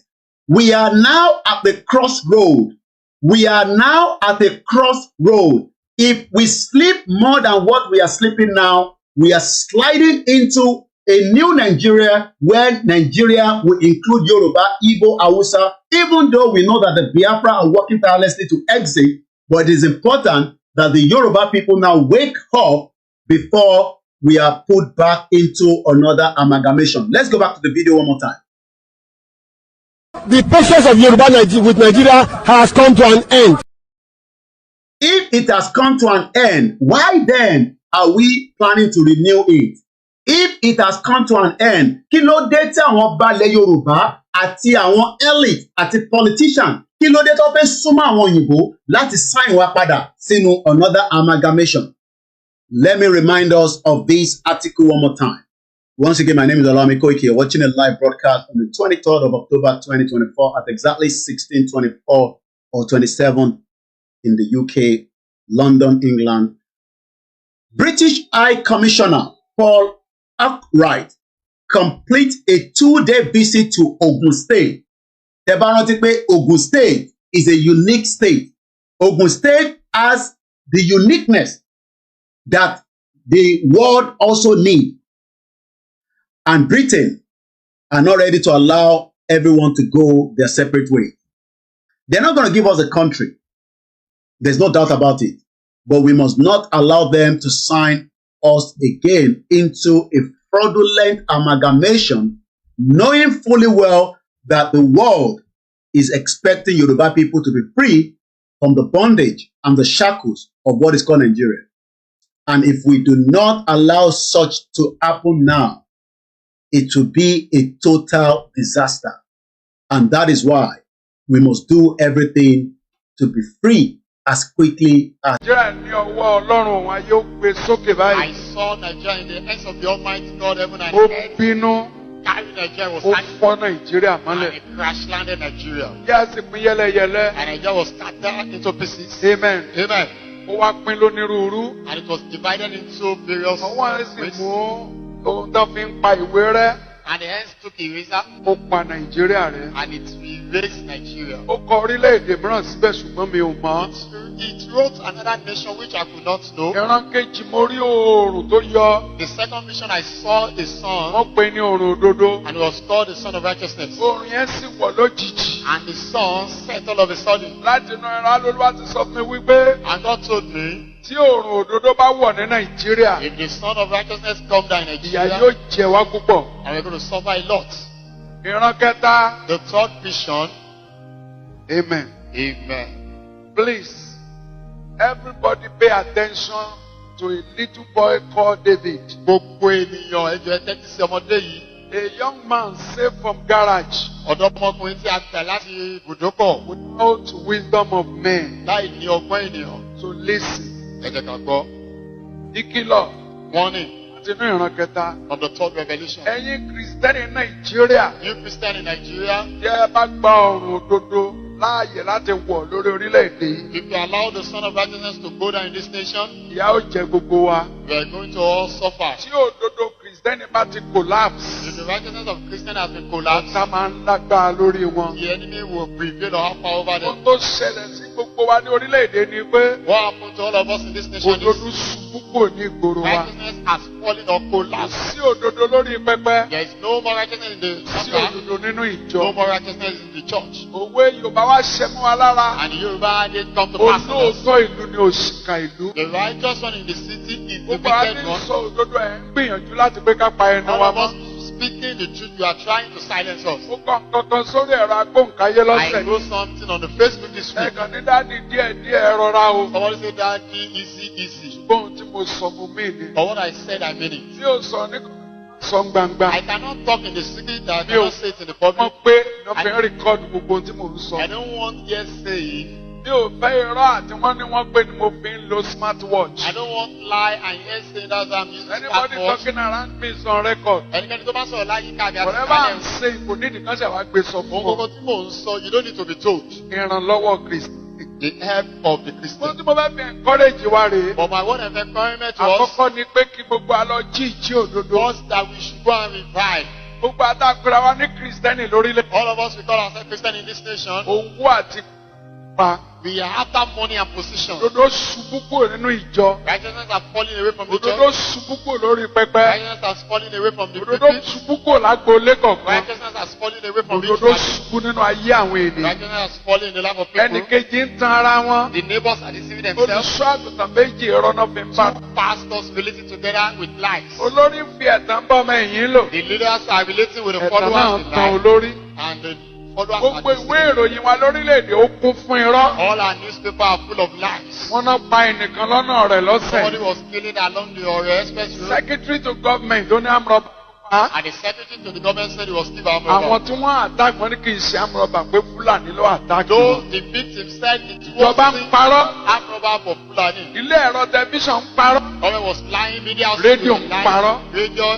We are now at the crossroad. We are now at a crossroad. If we sleep more than what we are sleeping now, we are sliding into a new Nigeria where Nigeria will include Yoruba, Igbo, Hausa, even though we know that the Biafra are working tirelessly to exit, but it is important that the Yoruba people now wake up before we are put back into another amalgamation. Let's go back to the video one more time. The patience of Yoruba with Nigeria has come to an end. If it has come to an end, why then are we planning to renew it? If it has come to an end, kí ló dé tí àwọn ọba ilẹ̀ Yorùbá àti àwọn elite àti politician, kí ló dé tó fẹ́ súnmọ́ àwọn òyìnbó láti sign wa padà sínú another amalgamation? Let me remind us of this article one more time. Once again, my name is Oloye KOIKI. You're watching a live broadcast on the 23rd of October 2024 at exactly 16:24 or 27 in the UK, London, England. British High Commissioner Paul Arkwright complete a 2-day visit to Ogun State. Tẹ́ bá rántí pé Ogun State is a unique state. Ogun State has the uniqueness that the world also needs. And Britain are not ready to allow everyone to go their separate way. They're not going to give us a country. There's no doubt about it. But we must not allow them to sign us again into a fraudulent amalgamation, knowing fully well that the world is expecting Yoruba people to be free from the bondage and the shackles of what is called Nigeria. And if we do not allow such to happen now, it will be a total disaster. And that is why we must do everything to be free as quickly as. I saw Nigeria in the hands of the Almighty God, heaven and earth. Carry Nigeria was and it crash landed Nigeria. And Nigeria was scattered into pieces. Amen. Amen. Ó wá pín lónírúurú. And it was divided into various Àwọn sì ways. mú ohun tó fi ń pa ìwé rẹ́. And the hens took eraser Ó pa Nàìjíríà rẹ́. and it erased Nigeria. Ó kọ orílẹ̀-èdè mìíràn síbẹ̀ ṣùgbọ́n mi ò mọ̀. It wrote another nation which I could not know. Ìran kejì mo rí oòrùn tó yọ. The second mission I saw a sun, Wọ́n pè ní oòrùn òdodo. and it was called the Son of Righteousness. Oòrùn yẹn sì wọ̀ lójijì. And the sun set all of a sudden. Láti inú ẹran Olúwa ti sọ fún mi wípé And God told me, tí oòrùn òdodo bá wọ̀ ní Nàìjíríà, if the Son of Righteousness come down in ìyà Nigeria, yóò jẹ wá púpọ̀. and we're going to suffer a lot. Ìran kẹta. The third vision, Amen. amen. Please, everybody pay attention to a little boy called David. Gbogbo ènìyàn ẹjọ́ ẹ tẹ́tí sí ọmọdé yìí. A young man saved from garage Ọ̀dọ́mọkùnrin tí a gbà láti ibùdókọ̀ without wisdom of men. láì ní ọgbọ́n ènìyàn. So listen. Ẹ jẹ́ ká gbọ́. Ìkìlọ̀ Warning àti inú ìran kẹta. of the third revelation. Ẹ̀yin Kristẹni Nàìjíríà, You Christian in Nigeria, jẹ́ ẹ bá gba ọ̀run òdodo láàyè láti wọ̀ lórí orílẹ̀-èdè yìí. if you allow the Son of Righteousness to go down in this nation, Ìyà ó jẹ gbogbo wa. we are going to all suffer. Tí òdodo Kristẹni bá ti collapse, If the righteousness of Christian has been collapsed, ọ̀tá máa ń lágbára lórí wọn. the enemy will prevail or have power over Ohun them. tó ṣẹlẹ̀ sí gbogbo wa ní orílẹ̀-èdè ni pé What happened to all of us in this nation òdodo is ṣubú kò ní ìgboro wa. righteousness has fallen or Kò collapsed. sí òdodo lórí pẹpẹ. There is no more righteousness in the Kò sí altar, òdodo nínú no ìjọ. more righteousness in the church. Òwe Yorùbá wá ṣẹ mọ́ wa lára. And Yoruba didn't come to pass on us. Olóòótọ́ ìlú ni òṣìkà ìlú. The righteous one in the city is the Gbogbo wa wicked ní one. sọ òdodo ẹ̀ ń gbìyànjú láti pé ká pa ẹnu All wa of mọ́. us speaking the truth, you are trying to silence us. Ó kọ́ kankan sórí ẹ̀rọ agbóhùnkáyé I lọ́sẹ̀. wrote something on the Facebook this week. Ẹ̀gàn ní dáàdi díẹ̀ rọra o. Somebody said that easy, easy. Ṣùgbọ́n ohun tí mo sọ mo mí ni. But what I said, I mean it. Tí o sọ ní sọ gbangba. I cannot talk in the secret that I Mi ò cannot say it in the public. mọ̀ pé lọ́fẹ̀ẹ́ rìkọ́dù gbogbo ohun tí mo ń sọ. I don't want hearsay. Mi ò fẹ́ irọ́ àti wọ́n ní wọ́n pé ni mo fi ń lo smartwatch. I don't want lie and hearsay that I'm using Anybody smartwatch. talking around me is on record. Ẹnikẹ́ni tó bá sọ̀rọ̀ láyé ká àbí Whatever I'm àtìkálẹ̀. saying, kò ní ìdíkan ṣe wá gbé sọ fún Ohun ọ. gbogbo tí mò ń sọ, you don't need to be told. Ìrànlọ́wọ́ Kristi. The help of the Wọ́n Christian. tí mo fẹ́ fi encourage wa rèé. But my word of encouragement to us Àkọ́kọ́ ni pé kí gbogbo àlọ́ jí ìjí òdodo. was that we should go and revive. Gbogbo àtàkùrà wa ní Kristẹni lórílẹ̀. All of us, we call ourselves Christian in this nation. Owó àti pa. We are after money and position. Òdodo ṣubú kúrò nínú ìjọ. Righteousness are falling away from the Òdodo church. ṣubú kúrò lórí pẹpẹ. Righteousness are falling away from the Òdodo pulpit. ṣubú kúrò lágboolé kọ̀ọ̀kan. Righteousness are falling away from each Òdodo family. ṣubú nínú ayé àwọn ènìyàn. Righteousness has fallen in the life of people. Ẹnìkejì ń tan ara wọn. The neighbors are deceiving themselves. Olùṣọ́ àgùntàn méjì ìrọ́nà fi ń bá. Pastors relating together with lies. Olórí ń fi ẹ̀tàn bọ́ ọmọ ẹ̀yìn lò. The leaders are relating with the Ẹ̀tàn náà followers in tan lies. olórí. And the followers Gbogbo are ìwé deceiving. ìròyìn wa lórílẹ̀‐èdè ó kún fún irọ́. All our newspapers are full of lies. Wọ́n náà pa ẹnìkan lọ́nà rẹ̀ Somebody lọ́sẹ̀. was killing along the Ore express road. Secretary to government ó ní àmúrọ̀bà. And the secretary to the government said he was still armed Àwọn robber. tí wọ́n attack wọ́n ní kì í ṣe àmúrọ̀bà pé Fúlàní ló attack Those wọn. the victim said it Ìjọba ń wasn't parọ́. armed robber for Fulani. Ilé ẹ̀rọ tẹlifíṣàn ń parọ́. Government was lying, media was Radio lying, ń parọ́. radio.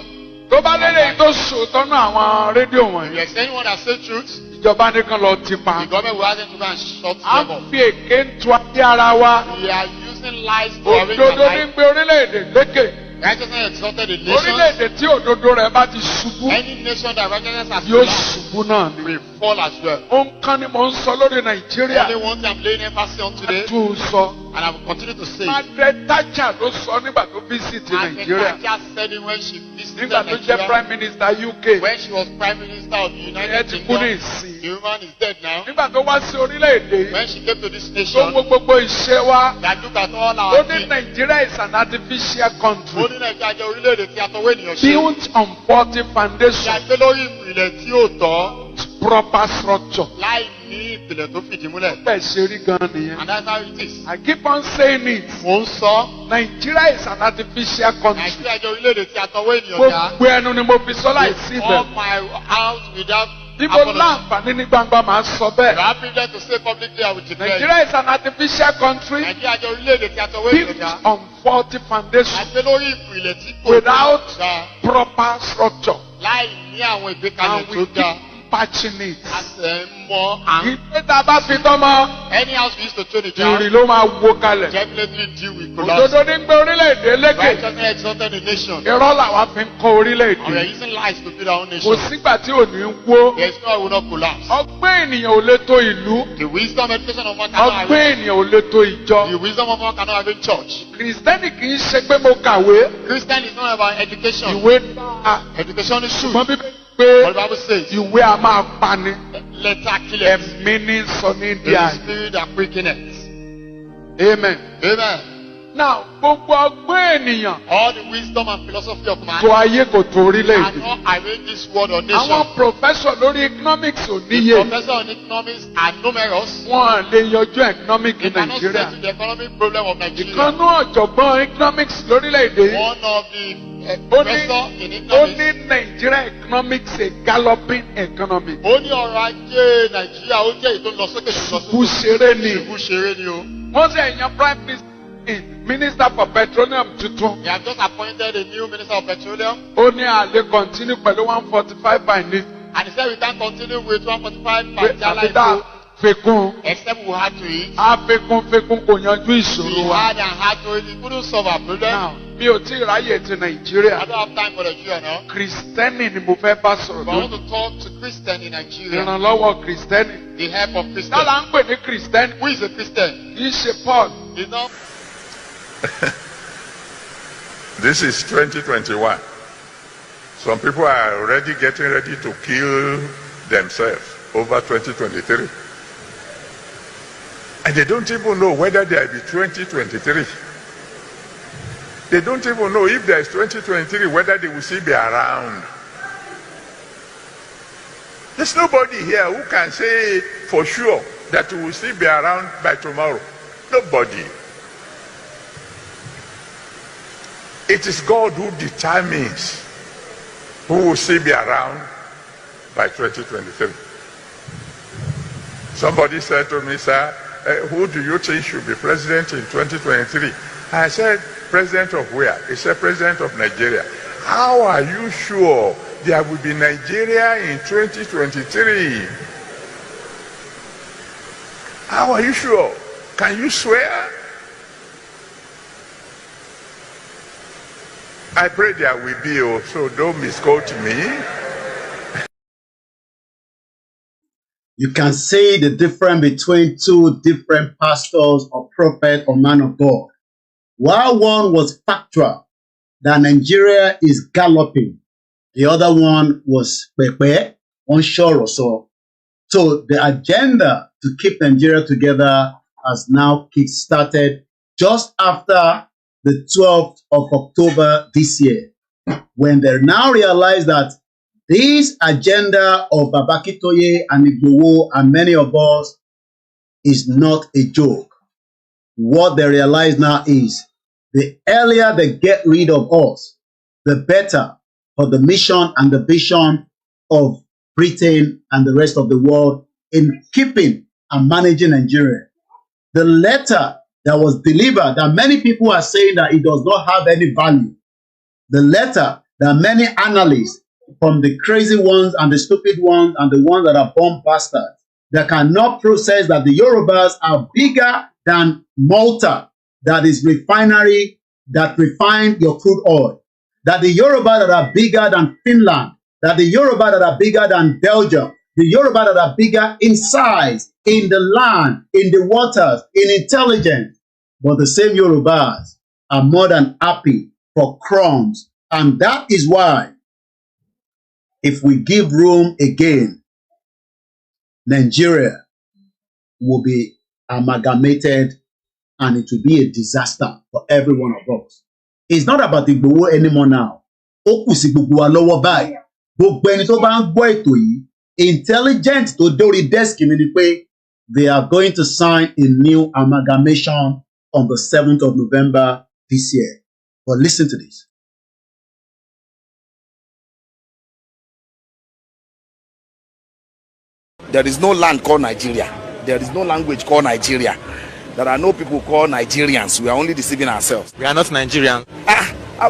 Tó bá lélẹ̀ yìí tó sòótọ́ náà àwọn rédíò If wọ̀nyí. there's anyone that say truth, Ìjọba nìkan lọ ti pa. the government will ask them to go and shut À them up. ń fi èké ń tu ayé ara wa. We are using lies to arrange our Òdodo ní life. gbé orílẹ̀-èdè lékè. Righteousness exalted the nation. Orílẹ̀-èdè tí òdodo rẹ̀ bá ti ṣubú Any nation that righteousness has yóò collapsed ṣubú náà ni. will fall as well. Ohun kan ni mò ń sọ lórí Nàìjíríà. Only one thing I'm laying emphasis on today, Tún sọ. and I will continue to say it. Margaret Thatcher ló sọ nígbà tó fíṣítì Margaret Nàìjíríà. Thatcher said it when she visited Nígbà tó jẹ́ Nigeria. Prime Minister UK. When she was Prime Minister of the Ẹ United ti kú ní Kingdom, ìsìn. the woman is dead now. Nígbà tó wá sí orílẹ̀-èdè. When she came to this Tó nation, wo gbogbo ìṣe wa. that look at all Ó our ní things. Nàìjíríà is an artificial country. Ó ní Nàìjíríà jẹ́ orílẹ̀-èdè tí a tọwọ́ ènìyàn ṣe. Built on faulty Tí foundation. a gbé lórí ìpìlẹ̀ tí ò tọ́, Proper structure. láì ní ìpìlẹ̀ tó fìdí múlẹ̀. Bẹ́ẹ̀ ṣe rí gan nìyẹn. And that's how it is. I keep on saying it. Mò ń sọ, Nigeria is an artificial country. Nàìjíríà jẹ́ orílẹ̀-èdè tí a tọwọ́ ènìyàn dá. Gbogbo ẹnu ni mo fi sọ láìsí All ibẹ̀. my house without Bí mo apology. láǹfààní ní gbangba máa sọ You bẹ́ẹ̀. are privileged to say publicly, I will declare it. Nigeria is an artificial country Nàìjíríà jẹ́ orílẹ̀-èdè tí a tọwọ́ ènìyàn built dá. on faulty foundation A gbé lórí ìpìlẹ̀ tí kò without dá. proper structure. Láì ní àwọn ìgbékalẹ̀ And tó we dá. patching it. Any Any house we used to turn it down, definitely deal with collapse. Righteousness exalted the nation. And we are using lies to build our own nation. There is no way we will not collapse. The wisdom education of man cannot have it. The wisdom of man cannot have a church. Christian is not about education. Education is true. What the Bible says, letter killeth, the spirit that quickeneth. Amen. Amen. Now, All the wisdom and philosophy of man to ayé kò tó orílẹ̀-èdè. cannot arrange this world or nation. Àwọn professor lórí economics ò The níye. professors on economics are numerous. Wọ́n lè yanjú economic They in cannot settle Nigeria. the economic problem of Nigeria. Ìkànnú ọ̀jọ̀gbọ́n economics lórílẹ̀-èdè yìí. One of the Ó professor in ní economics. Nigeria economics a galloping economy. Ó ní ọrọ̀ ajé Nàìjíríà ó jẹ́ èyí tó ń lọ sókè Ṣubú ṣeré ni. ṣubú ṣeré ni o. Wọ́n sì yan prime minister for petroleum tuntun. They have just appointed a new minister of petroleum. Ó ní àlè continue pẹ̀lú 145 by ní. And he said we can't continue with 145 per jala Àbídá ipo fekun. except we had to eat. Fekun kò yanjú We ìṣòro wa. had and had to eat. It couldn't solve our problem. Now, mi ò tí ì ráyè ti I Nàìjíríà. don't have time for Nigeria now. Kristẹni ni mo fẹ́ bá sọ̀rọ̀ But I want lónìí. to talk to Christian in Nigeria. Ìrànlọ́wọ́ Kristẹni. The help of Christian. Tálà ń pè ní Kristẹni. Who is a Christian? Kì í ṣe Paul. You know, This is 2021. Some people are already getting ready to kill themselves over 2023. And they don't even know whether there will be 2023. They don't even know if there is 2023, whether they will still be around. There's nobody here who can say for sure that we will still be around by tomorrow. Nobody. It is God who determines who will still be around by 2023. Somebody said to me, sir, who do you think should be president in 2023? I said, president of where? He said, president of Nigeria. How are you sure there will be Nigeria in 2023? How are you sure? Can you swear? I pray there will be, so don't misquote me. You can see the difference between two different pastors or prophet or man of God. While one was factual, that Nigeria is galloping, the other one was pepe, onshore or so. So the agenda to keep Nigeria together has now kick-started just after the 12th of October this year, when they now realize that this agenda of Babakitoye and Igboho and many of us is not a joke. What they realize now is the earlier they get rid of us, the better for the mission and the vision of Britain and the rest of the world in keeping and managing Nigeria. The letter that was delivered, that many people are saying that it does not have any value. The letter that many analysts, from the crazy ones and the stupid ones and the ones that are born bastards, that cannot process that the Yorubas are bigger than Malta, that is refinery that refine your crude oil, that the Yoruba that are bigger than Finland, that the Yoruba that are bigger than Belgium, the Yoruba that are bigger in size, in the land, in the waters, in intelligence. But the same Yorubas are more than happy for crumbs. And that is why, if we give room again, Nigeria will be amalgamated and it will be a disaster for every one of us. It's not about Igboho anymore now. Ó kù sí gbogbo wa lọ́wọ́ báyìí. Gbogbo ẹni tó bá ń gbọ́ ètò yìí, intelligent tó dórí desk mi ni pé they are going to sign a new amalgamation on the 7th of November this year. But listen to this. There is no land called Nigeria. There is no language called Nigeria. There are no people called Nigerians. We are only deceiving ourselves. We are not Nigerian.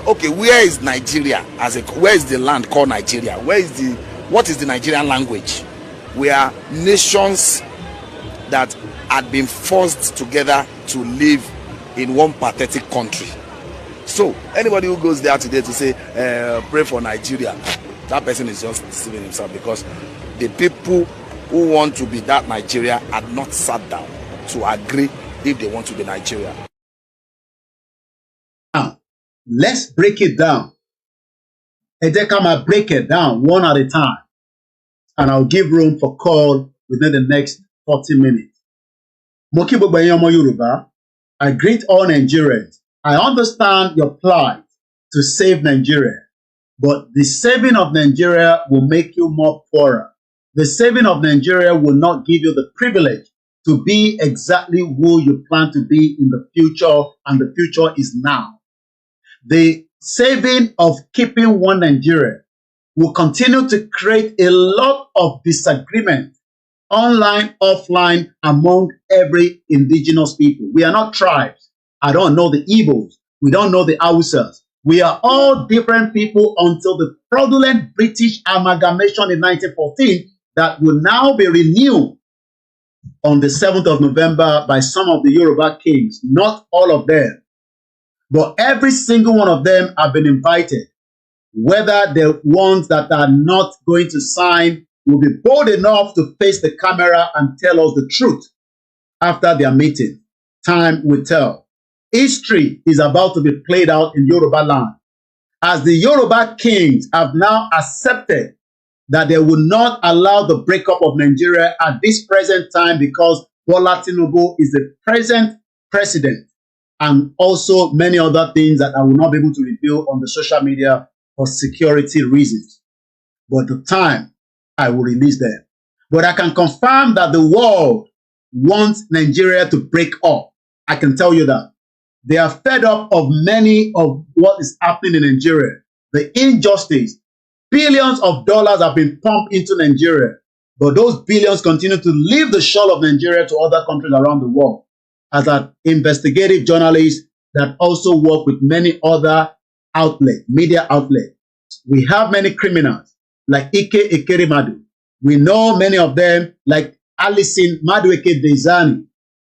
Okay, where is Nigeria? Where is the land called Nigeria? What is the Nigerian language? We are nations that had been forced together to live in one pathetic country. So anybody who goes there today to say pray for Nigeria, that person is just deceiving himself, because the people who want to be that Nigeria had not sat down to agree if they want to be Nigeria. Now, let's break it down. Edekama, break it down one at a time, and I'll give room for call within the next 40 minutes. Moki gbogbo ẹ̀yin ọmọ Yoruba, I greet all Nigerians. I understand your plight to save Nigeria, but the saving of Nigeria will make you more poorer. The saving of Nigeria will not give you the privilege to be exactly who you plan to be in the future, and the future is now. The saving of keeping one Nigeria will continue to create a lot of disagreement, online, offline, among every indigenous people. We are not tribes. I don't know the Igbos. We don't know the Hausas. We are all different people until the fraudulent British amalgamation in 1914 that will now be renewed on the 7th of November by some of the Yoruba kings. Not all of them, but every single one of them have been invited. Whether the ones that are not going to sign will be bold enough to face the camera and tell us the truth after their meeting, time will tell. History is about to be played out in Yoruba land, as the Yoruba kings have now accepted that they will not allow the breakup of Nigeria at this present time, because Bola Tinubu is the present president, and also many other things that I will not be able to reveal on the social media for security reasons. But the time, I will release them. But I can confirm that the world wants Nigeria to break up. I can tell you that. They are fed up of many of what is happening in Nigeria. The injustice. Billions of dollars have been pumped into Nigeria, but those billions continue to leave the shore of Nigeria to other countries around the world. As an investigative journalist that also work with many other outlets, media outlets, we have many criminals like Ike Ekerimadu. We know many of them like Alison Madueke Dezani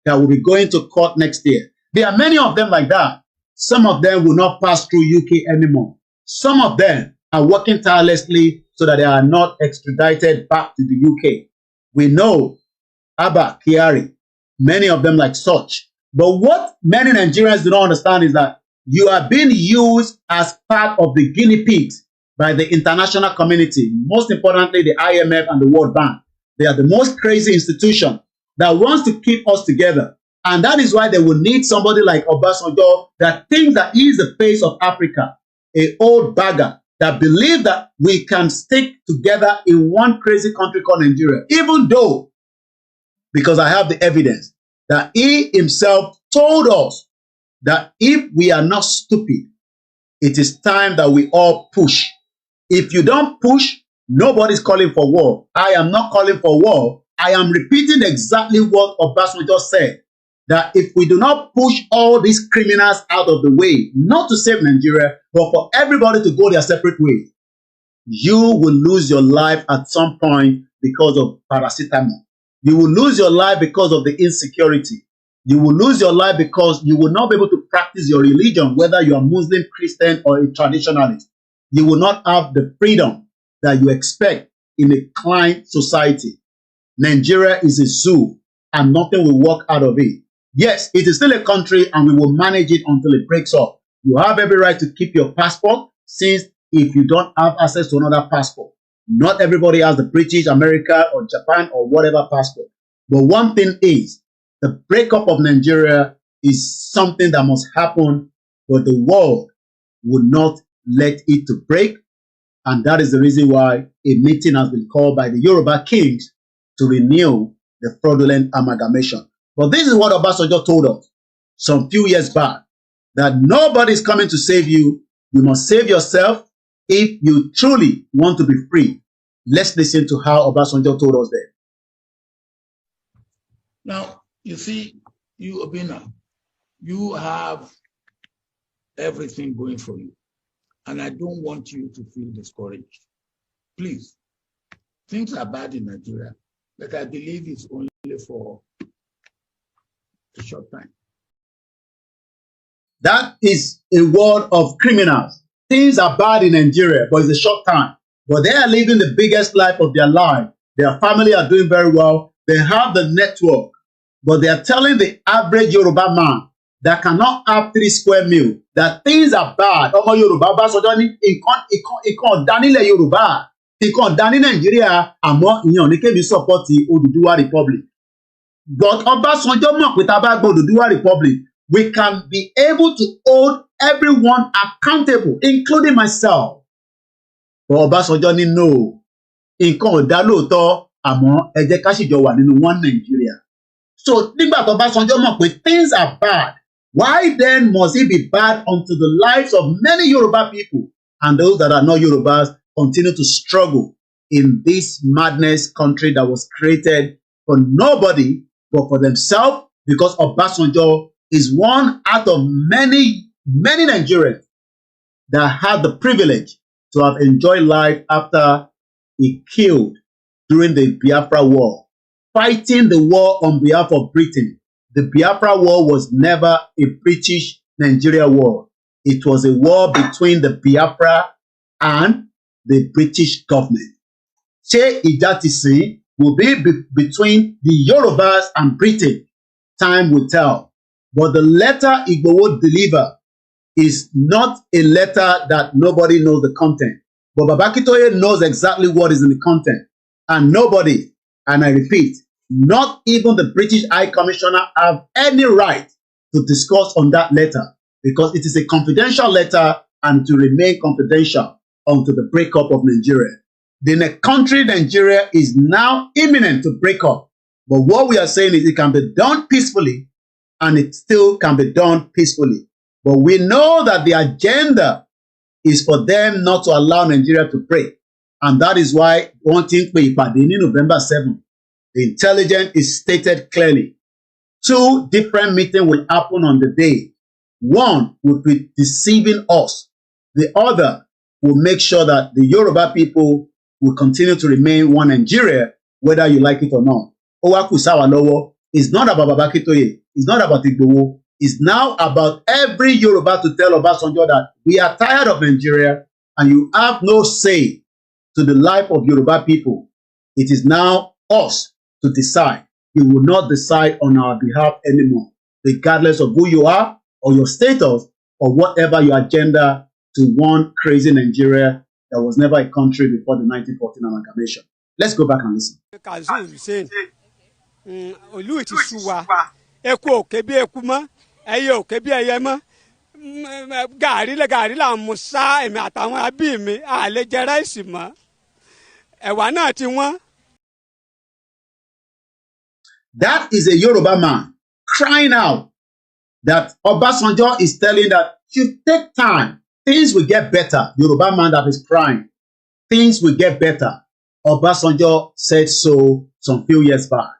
that will be going to court next year. There are many of them like that. Some of them will not pass through UK anymore. Some of them are working tirelessly so that they are not extradited back to the UK. We know Abba Kyari, many of them like such. But what many Nigerians do not understand is that you are being used as part of the guinea pigs by the international community, most importantly the IMF and the World Bank. They are the most crazy institution that wants to keep us together. And that is why they will need somebody like Obasanjo that thinks that he is the face of Africa, an old bagger that believes that we can stick together in one crazy country called Nigeria, even though, because I have the evidence, that he himself told us that if we are not stupid, it is time that we all push. If you don't push, nobody's calling for war. I am not calling for war. I am repeating exactly what Obasanjo said, that if we do not push all these criminals out of the way, not to save Nigeria, but for everybody to go their separate ways, you will lose your life at some point because of paracetamol. You will lose your life because of the insecurity. You will lose your life because you will not be able to practice your religion, whether you are Muslim, Christian, or a traditionalist. You will not have the freedom that you expect in a client society. Nigeria is a zoo, and nothing will work out of it. Yes, it is still a country, and we will manage it until it breaks up. You have every right to keep your passport, since if you don't have access to another passport, not everybody has the British, America, or Japan, or whatever passport. But one thing is, the breakup of Nigeria is something that must happen, but the world will not let it to break. And that is the reason why a meeting has been called by the Yoruba kings to renew the fraudulent amalgamation. But this is what Obasanjo told us some few years back, that nobody is coming to save you. You must save yourself if you truly want to be free. Let's listen to how Obasanjo told us that. Now, you see, you, Obina, you have everything going for you. And I don't want you to feel discouraged. Please, things are bad in Nigeria. But I believe it's only for a short time. That is a word of criminals. Things are bad in Nigeria, but it's a short time. But they are living the biggest life of their life. Their family are doing very well. They have the network. But they are telling the average Yoruba man that cannot have 3 square meals that things are bad. Ọmọ Yorùbá bá sọjọ́ ní nǹkan dánilẹ̀ Yorùbá, nǹkan dání Nàìjíríà, àmọ́ ìyẹn ní kébì support Odùduwà Republic. But Ọbásanjọ́ mọ̀ pé tá a bá gbọ́ Odùduwà Republic, we can be able to hold everyone accountable, including myself. But Ọbásanjọ́ ní no, nǹkan ò dá lóòótọ́, àmọ́ ẹ jẹ́ ká sì jọ wà nínú one Nigeria. So nígbà tó Ọbásanjọ́ mọ̀ pé things are bad, why then must it be bad unto the lives of many Yoruba people and those that are not Yorubas continue to struggle in this madness country that was created for nobody but for themselves, because Obasanjo is one out of many Nigerians that had the privilege to have enjoyed life after he killed during the Biafra War, fighting the war on behalf of Britain. The Biafra War was never a British-Nigeria war. It was a war between the Biafra and the British government. Ṣé ìjà ti sìn will be between the Yorubas and Britain? Time will tell. But the letter Igboho delivered is not a letter that nobody knows the content. But Baba Akintoye knows exactly what is in the content. And nobody, and I repeat, not even the British High Commissioner have any right to discuss on that letter, because it is a confidential letter and to remain confidential until the breakup of Nigeria. The country Nigeria is now imminent to break up. But what we are saying is it can be done peacefully, and it still can be done peacefully. But we know that the agenda is for them not to allow Nigeria to break. And that is why WONTI pé ìpàdé ní November 7. The intelligence is stated clearly. 2 different meetings will happen on the day. One will be deceiving us. The other will make sure that the Yoruba people will continue to remain one Nigeria, whether you like it or not. Owaku Sawalowo is not about Baba Akintoye. It's not about Igboho. It's now about every Yoruba to tell Obasanjo that we are tired of Nigeria and you have no say to the life of Yoruba people. It is now us to decide. You will not decide on our behalf anymore, regardless of who you are or your status or whatever your agenda to one crazy Nigeria that was never a country before the 1914 amalgamation. Let's go back and listen. That is a Yoruba man crying out that Obasanjo is telling that you take time, things will get better. Yoruba man that is crying, things will get better. Obasanjo said so some few years back.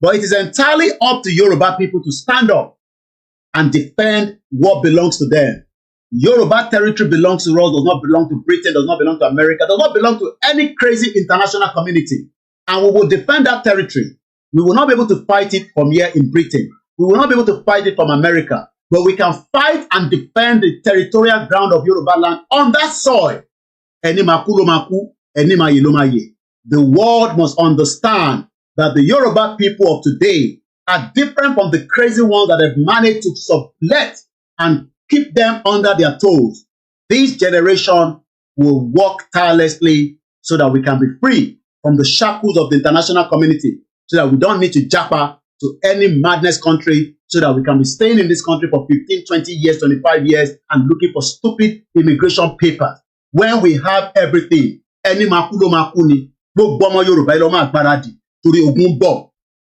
But it is entirely up to Yoruba people to stand up and defend what belongs to them. Yoruba territory belongs to us, does not belong to Britain, does not belong to America, does not belong to any crazy international community. And we will defend that territory. We will not be able to fight it from here in Britain. We will not be able to fight it from America. But we can fight and defend the territorial ground of Yoruba land on that soil. The world must understand that the Yoruba people of today are different from the crazy ones that have managed to sublet and keep them under their toes. This generation will work tirelessly so that we can be free from the shackles of the international community, so that we don't need to japa to any madness country, so that we can be staying in this country for 15, 20 years, 25 years, and looking for stupid immigration papers. When we have everything, any makudo makuni,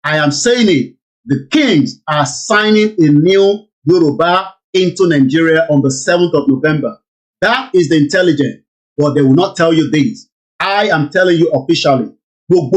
I am saying it, the kings are signing a new Yoruba into Nigeria on the 7th of November. That is the intelligence, but they will not tell you this. I am telling you officially, on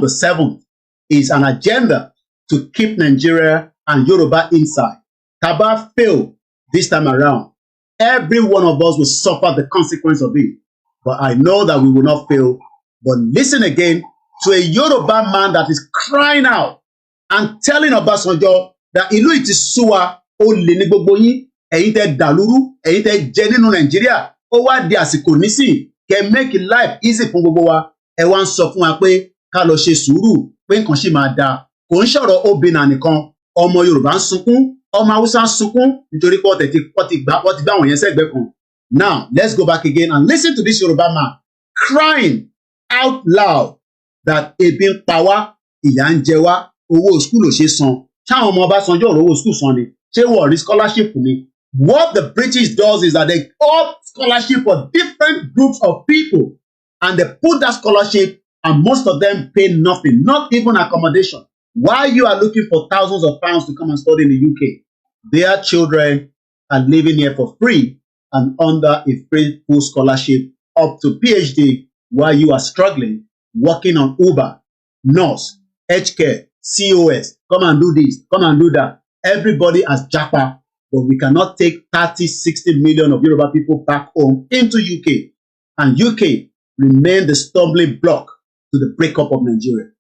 the 7th is an agenda to keep Nigeria and Yoruba inside. Taba failed this time around. Every one of us will suffer the consequence of it. But I know that we will not fail. But listen again to a Yoruba man that is crying out and telling Obasanjo that ìlú yìí ti sú wa, ó lè ní gbogbo yín, ẹ̀yin tẹ́ dàlúrú, ẹ̀yin tẹ́ jẹ nínú Nàìjíríà, ó wá di àsìkò nísìn kẹ́ make life easy fún gbogbo wa, ẹ wá ń sọ fún wa pé ká lọ ṣe sùúrù pé nǹkan ṣì máa dáa. Kò ń sọ̀rọ̀ obìnrin nìkan, ọmọ Yorùbá ń sunkún, ọmọ Hausa ń sunkún nítorí pé wọ́n ti gbá àwọn yẹn sẹ́gbẹ̀ẹ́ kan. Now, let's go back again and listen to this Yoruba man crying out loud that ebi ń pa wá, ìyà ń jẹ wá, owó school ò ṣe san. Ṣáwọn ọmọ Ọbásanjọ́ ò rówó school san ni? Ṣé wọ́n rí scholarship ni? What the British does is that they offer scholarship for different groups of people and they put that scholarship and most of them pay nothing, not even accommodation. While you are looking for thousands of pounds to come and study in the UK, their children are living here for free and under a free full scholarship up to PhD while you are struggling, working on Uber, nurse, healthcare, COS, come and do this, come and do that. Everybody has japa, but we cannot take 30, 60 million of Yoruba people back home into UK. And UK remain the stumbling block to the breakup of Nigeria.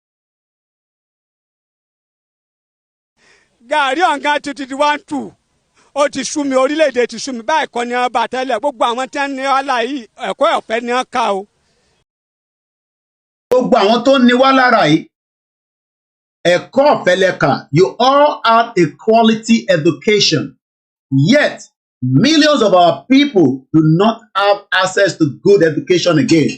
Gàrí ọ̀gá títí 1-2 ó ti sú mi, orílẹ̀-èdè ti sú mi báyìí kọ́ ni wọ́n bá tẹ́lẹ̀ gbogbo àwọn tí wọ́n ní wàhálà yìí ẹ̀kọ́ ọ̀fẹ́ ni wọ́n kà o. Gbogbo àwọn tó ní wá lára yìí ẹ̀kọ́ ọ̀fẹ́ lẹ́ka. You all have a quality education, yet millions of our people do not have access to good education again.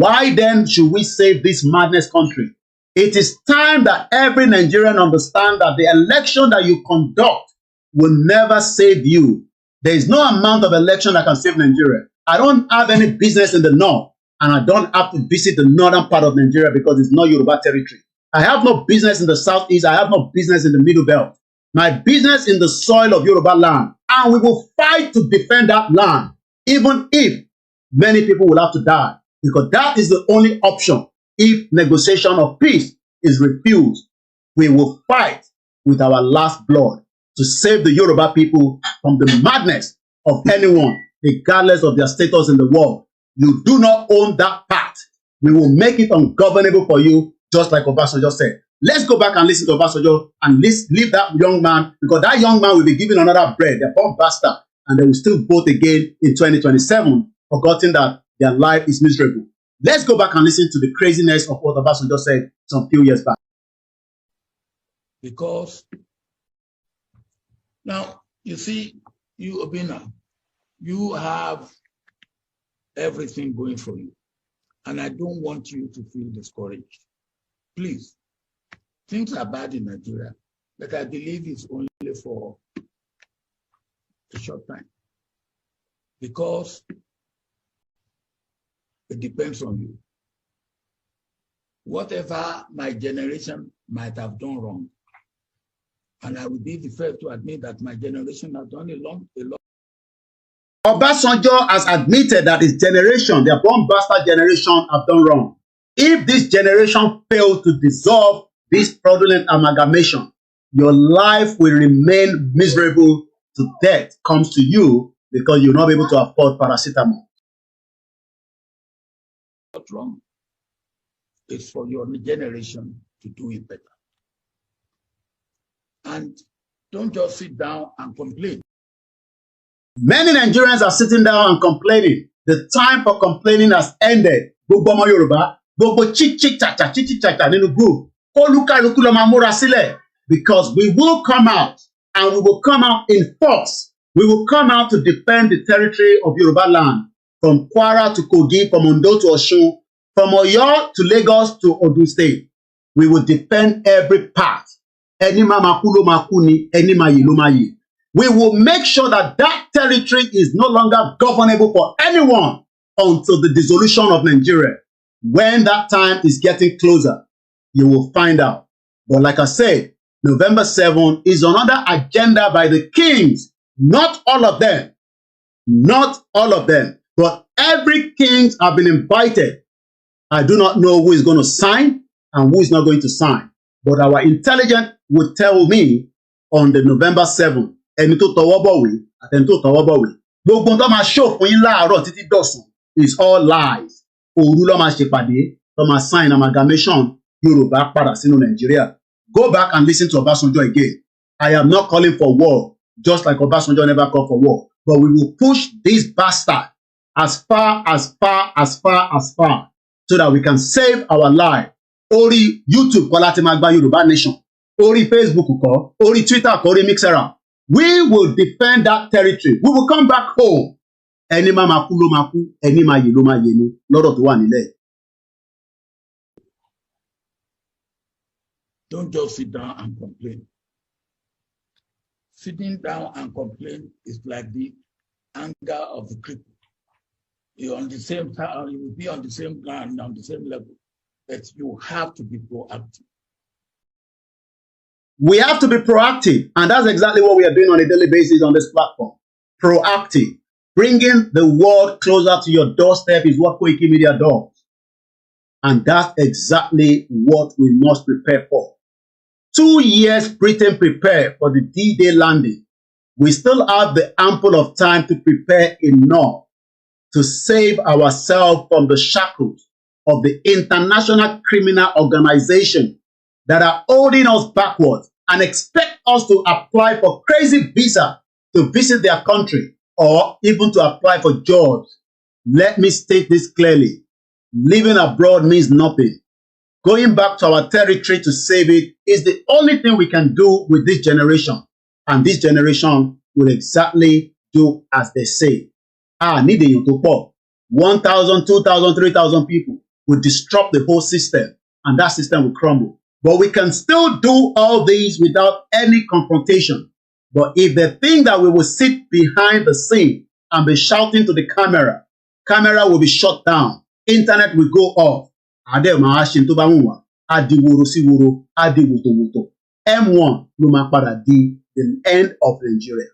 Why then should we save this madness country? It is time that every Nigerian understand that the election that you conduct will never save you. There is no amount of election that can save Nigeria. I don't have any business in the north, and I don't have to visit the northern part of Nigeria because it's not Yoruba territory. I have no business in the southeast. I have no business in the middle belt. My business in the soil of Yoruba land, and we will fight to defend that land, even if many people will have to die, because that is the only option. If negotiation of peace is refused, we will fight with our last blood to save the Yoruba people from the madness of anyone, regardless of their status in the world. You do not own that part. We will make it ungovernable for you, just like Obasanjo said. Let's go back and listen to Obasanjo and leave that young man, because that young man will be given another bread. They're born bastard, and they will still vote again in 2027, forgetting that their life is miserable. Let's go back and listen to the craziness of what Obasanjo said some few years back. Because now, you see, you, Obina, you have everything going for you. And I don't want you to feel discouraged. Please, things are bad in Nigeria, but I believe it's only for a short time. Because it depends on you. Whatever my generation might have done wrong, and I will be the first to admit that my generation has done a lot. Obasanjo has admitted that his generation, their born bastard generation, have done wrong. If this generation fails to dissolve this fraudulent amalgamation, your life will remain miserable to death comes to you because you're not able to afford paracetamol. What's wrong? It's for your generation to do it better. And don't just sit down and complain. Many Nigerians are sitting down and complaining. The time for complaining has ended. Gbogbo ọmọ Yorùbá, gbogbo chichi-chacha nínú group. Olúkálùkù ló máa múra sílẹ̀, because we will come out, and we will come out in force. We will come out to defend the territory of Yoruba land, from Kwara to Kogi, from Ondo to Esun, from Oyo to Lagos to Ogun State. We will defend every part. Ẹni máa máa kú ló máa kú ni, ẹni máa yè ló máa yè. We will make sure that that territory is no longer governable for anyone until the dissolution of Nigeria. When that time is getting closer, you will find out. But like I said, November 7 is another agenda by the kings. Not all of them. Not all of them. But every king have been invited. I do not know who is going to sign and who is not going to sign. But our intelligence will tell me on the November 7th, ẹni tó tọwọ́ bọ̀wé àtẹni tó tọwọ́ bọ̀wé. Gbogbo tó máa show fún yín láàárọ̀ títí dọ̀sán is all lies. Òru ló máa ṣèpàdé, tó máa sign amalgamation, Yorùbá padà sínú Nigeria. Go back and listen to Obasanjo again. I am not calling for war, just like Obasanjo never called for war. But we will push this bastard as far, so that we can save our life. Ori YouTube, Kolati Magba Yoruba Nation. Ori Facebook, Ori Twitter, Ori Mixera. We will defend that territory. We will come back home. Ẹni máa máa kú ló máa kú, ẹni máa yè ló máa yè ni lọ́dọ̀ tó wà nílẹ̀. Don't just sit down and complain. Sitting down and complain is like the anger of the cripple. You're on the same time, you will be on the same ground, on the same level, but you have to be proactive. We have to be proactive, and that's exactly what we are doing on a daily basis on this platform. Proactive. Bringing the world closer to your doorstep is what KOIKI Media does. And that's exactly what we must prepare for. 2 years Britain prepared for the D-Day landing. We still have the ample of time to prepare enough to save ourselves from the shackles of the international criminal organization that are holding us backwards and expect us to apply for crazy visa to visit their country or even to apply for jobs. Let me state this clearly. Living abroad means nothing. Going back to our territory to save it is the only thing we can do with this generation. And this generation will exactly do as they say. Need a to 1,000, 2,000, 3,000 people will disrupt the whole system, and that system will crumble. But we can still do all these without any confrontation. But if they think that we will sit behind the scene and be shouting to the camera will be shut down, internet will go off. M1 ló máa padà di the end of Nigeria.